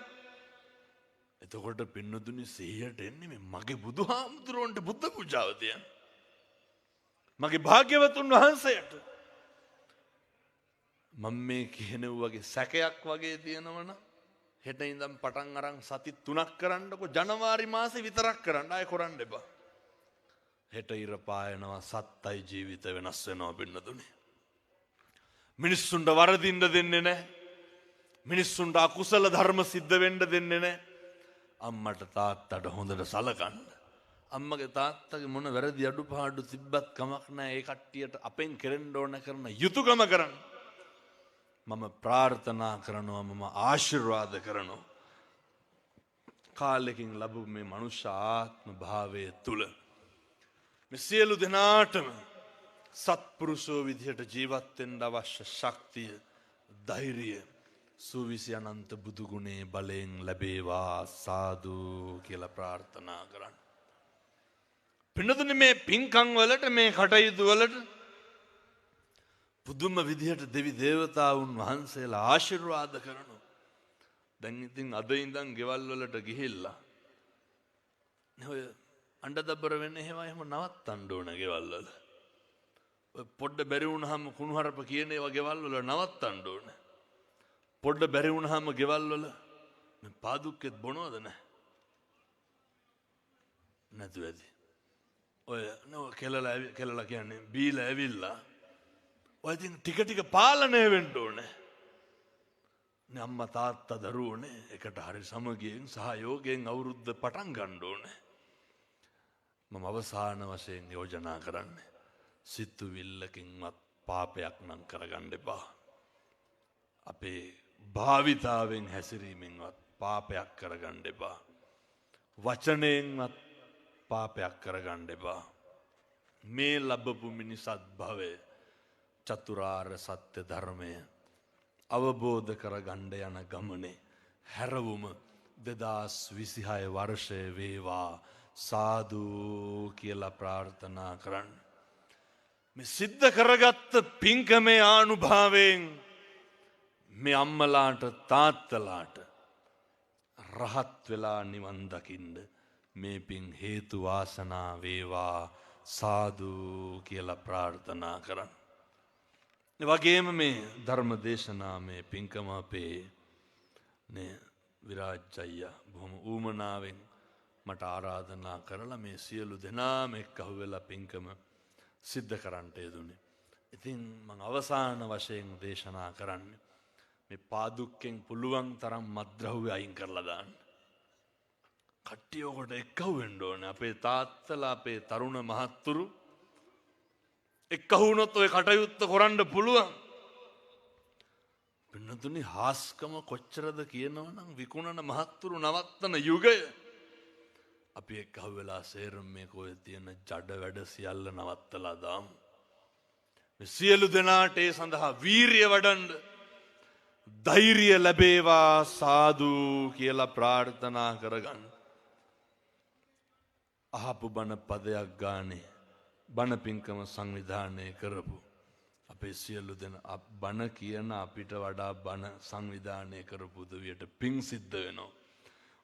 එතකොට පින්නතුනි සිහියට එන්නේ මේ මගේ බුදුහාමුදුරුවන්ට බුද්ධ පූජාව තියන්න. මගේ භාග්‍යවතුන් වහන්සේට. මම මේ කියනව වගේ සැකයක් වගේ තියෙනවනම් හෙට ඉඳන් පටන් අරන් සති 3ක් කරන්නකො ජනවාරි මාසේ විතරක් කරන්න ආයෙ කරන්න එපා. හෙට ඉර පායනවා සත්තයි ජීවිත වෙනස් වෙනවා පින්නතුනි. මිනිස්සුන්ට වරදින්න දෙන්නේ නැහැ. මිනිස්සුන්ට අකුසල ධර්ම සිද්ධ වෙන්න දෙන්නේ නැහැ. අම්මට තාත්තට හොඳට සලකන්න. අම්මගේ තාත්තගේ මොන වැරදි අඩුපාඩු තිබ්බත් කමක් නැහැ. ඒ කට්ටියට අපෙන් කෙරෙන්න ඕන කරන යුතුයකම කරන්න. මම ප්‍රාර්ථනා කරනවා මම ආශිර්වාද කරනවා. කාලෙකින් ලැබු මේ මනුෂ්‍ය ආත්ම භාවය තුල මේ සියලු දෙනාටම සත්පුරුෂෝ විදිහට ජීවත් වෙන්න අවශ්‍ය ශක්තිය, ධෛර්යය සූවිසි අනන්ත බුදු ගුණේ බලයෙන් ලැබේවා සාදු කියලා ප්‍රාර්ථනා කරන්න. පින්නතුනේ මේ පින්කම් වලට මේ කටයුතු වලට පුදුම විදිහට දෙවි දේවතාවුන් වහන්සේලා ආශිර්වාද කරනවා. දැන් ඉතින් අද ඉඳන් ගෙවල් වලට ගිහිල්ලා ඔය අඬදබර වෙන්න එහෙම නවත්තන්න ඕන ගෙවල් වල. ඔය පොඩ්ඩ බැරි වුණාම කුණුහරුප කියන ඒවා ගෙවල් වල නවත්තන්න ඕන. පොඩ්ඩ බැරි වුණාම ගෙවල් වල මේ පාදුක්කෙත් බොනවද නැහැ? නැතු ඇති. ඔය නෝ කෙලලා කියන්නේ බීලා ඇවිල්ලා ඔය ඉතින් ටික ටික පාලනය වෙන්න ඕනේ. නේ අම්මා තාත්තා දරුවෝනේ එකට හරි සමගියෙන් සහයෝගයෙන් අවුරුද්ද පටන් ගන්න ඕනේ. මම අවසාන වශයෙන් යෝජනා කරන්නේ සිතුවිල්ලකින්වත් පාපයක් නම් කරගන්න එපා. අපේ භාවිතාවෙන් හැසිරීමෙන්වත් පාපයක් කරගන්න එපා. වචනයෙන්වත් පාපයක් කරගන්න එපා. මේ ලැබපු මිනිසත් භවය චතුරාර්ය සත්‍ය ධර්මය අවබෝධ කරගන්න යන ගමනේ හැරවුම 2026 වර්ෂය වේවා සාදු කියලා ප්‍රාර්ථනා කරන්න. මේ සිද්ධ කරගත්ත පින්කමේ ආනුභාවයෙන් මේ අම්මලාට තාත්තලාට රහත් වෙලා නිවන් දකින්න මේ පින් හේතු වාසනා වේවා සාදු කියලා ප්‍රාර්ථනා කරන්න. ඒ වගේම මේ ධර්ම දේශනාවේ පින්කම අපේ නේ විරාජ් අයියා බොහොම ඌමනාවෙන් මට ආරාධනා කරලා මේ සියලු දෙනාම එක්කහුව වෙලා පින්කම සිද්ධ කරන්නට යෙදුනේ. ඉතින් මම අවසාන වශයෙන් දේශනා කරන්නේ මේ පාදුක්කෙන් පුළුවන් තරම් මත්ද්‍රව්‍ය අයින් කරලා දාන්න. කට්ටිය ඔකට එක්කහුව වෙන්න ඕනේ. අපේ තාත්තලා අපේ තරුණ මහත්තුරු එක්කහුව වුණොත් ඔය කටයුත්ත කරන්න පුළුවන්. පින්නතුනි හාස්කම කොච්චරද කියනවනම් විකුණන මහත්තුරු නවත්තන යුගය. අපි එක්කහුව වෙලා සේරම මේ කොහෙ තියෙන ජඩ වැඩ සියල්ල නවත්තලා දාමු. මේ සියලු දෙනාට ඒ සඳහා වීරිය වඩන්න ධෛර්යය ලැබේවා සාදු කියලා ප්‍රාර්ථනා කරගන්න. අහපු බණ පදයක් ගානේ බණ පින්කම සංවිධානය කරපු අපේ සියලු දෙනා බණ කියන අපිට වඩා බණ සංවිධානය කරපු උදවියට පිං සිද්ධ වෙනවා.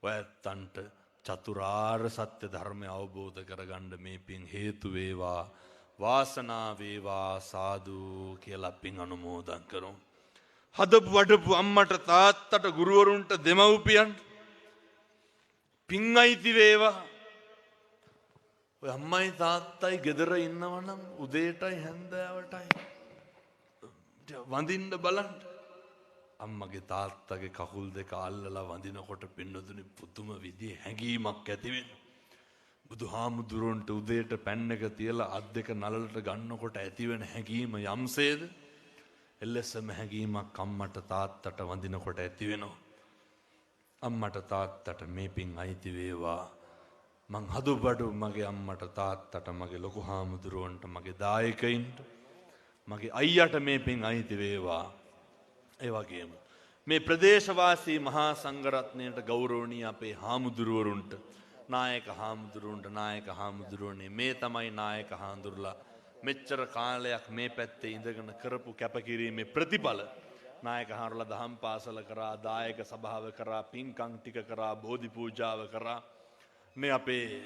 ඔයත්තන්ට චතුරාර්ය සත්‍ය ධර්මය අවබෝධ කරගන්න මේ පින් හේතු වේවා වාසනාව වේවා සාදු කියලා පින් අනුමෝදන් කරමු. හදපු වඩපු අම්මට තාත්තට ගුරුවරුන්ට දෙමව්පියන්ට පින් අයිති වේවා. ඔය අම්මයි තාත්තයි ගෙදර ඉන්නවනම් උදේටයි හැන්දෑවටයි වඳින්න බලන්න. අම්මගේ තාත්තගේ කකුල් දෙක අල්ලලා වඳිනකොට පින්නතුනි පුදුම විදිහේ හැඟීමක් ඇති වෙනවා. බුදුහාමුදුරන්ට උදේට පැන් එක තියලා අත් දෙක නලලට ගන්නකොට ඇතිවෙන හැඟීම යම්සේද එලෙසම හැඟීමක් අම්මට තාත්තට වඳිනකොට ඇති වෙනවා. අම්මට තාත්තට මේ පින් අයිති වේවා. මං හදුබඩු මගේ අම්මට තාත්තට මගේ ලොකු හාමුදුරුවන්ට මගේ දායකයින්ට මගේ අයියට මේ පින් අයිති වේවා. ඒ වගේම මේ ප්‍රදේශවාසී මහා සංඝරත්නයට ගෞරවණීය අපේ හාමුදුරුවරුන්ට නායක හාමුදුරුවනේ මේ තමයි නායක හාමුදුරුලා මෙච්චර කාලයක් මේ පැත්තේ ඉඳගෙන කරපු කැපකිරීමේ ප්‍රතිඵල. නායක හාමුදුරුලා දහම් පාසල කරා, දායක සභාව කරා, පින්කම් ටික කරා, බෝධි පූජාව කරා, මේ අපේ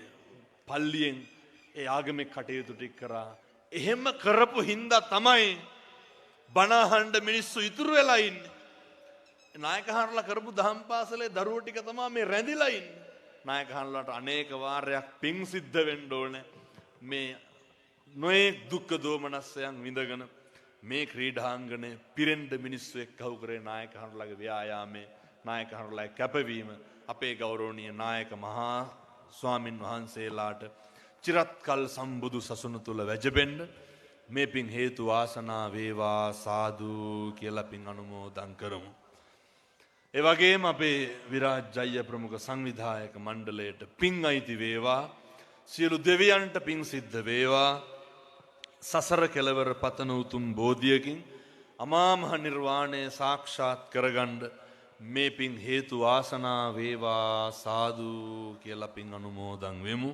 පල්ලියෙන් ඒ ආගමික කටයුතු ටික කරා. එහෙම කරපු හින්දා තමයි බණහඬ මිනිස්සු ඉතුරු වෙලා ඉන්නේ. නායක හාමුදුරුලා කරපු දහම් පාසලේ දරුවෝ ටික තමයි මේ රැඳිලා ඉන්නේ. නායක හාමුදුරුලාට අනේක වාරයක් පිං සිද්ධ වෙන්න ඕනේ. මේ නොයෙක් දුක්ඛ දෝමනස්යන් විඳගෙන මේ ක්‍රීඩාංගණය පිරෙන්න මිනිස්සු එක්කව කරේ නායක හාමුදුරුලාගේ ව්‍යායාමයේ නායක හාමුදුරුලාගේ කැපවීම අපේ ගෞරවනීය නායක මහා ස්වාමින් වහන්සේලාට චිරත්කල් සම්බුදු සසුන තුල වැජබෙන්න මේ පින් හේතු වාසනා වේවා සාදු කියලා පින් අනුමෝදන් කරමු. ඒ වගේම අපේ විරාජ් ජය ප්‍රමුඛ සංවිධායක මණ්ඩලයට පින් අයිති වේවා සියලු දෙවියන්ට පින් සිද්ධ වේවා. සසර කෙලවර පතන උතුම් බෝධියකින් අමා මහ නිර්වාණය සාක්ෂාත් කරගන්න මේ පින් හේතු වාසනා වේවා සාදු කියලා පින් අනුමෝදන් වෙමු.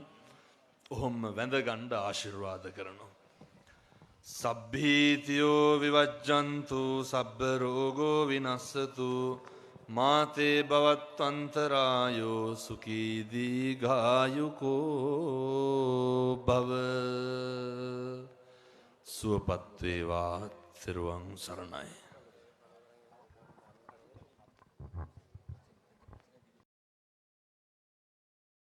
ඔහොම වැඳගන්න ආශිර්වාද කරනවා. සබ්බීතියෝ විවජ්ජන්තු සබ්බ රෝගෝ විනස්සතු මාතේ භවත්වන්තරායෝ සුඛී දීඝායුකෝ භව. සුවපත් වේවා. තෙරුවන් සරණයි.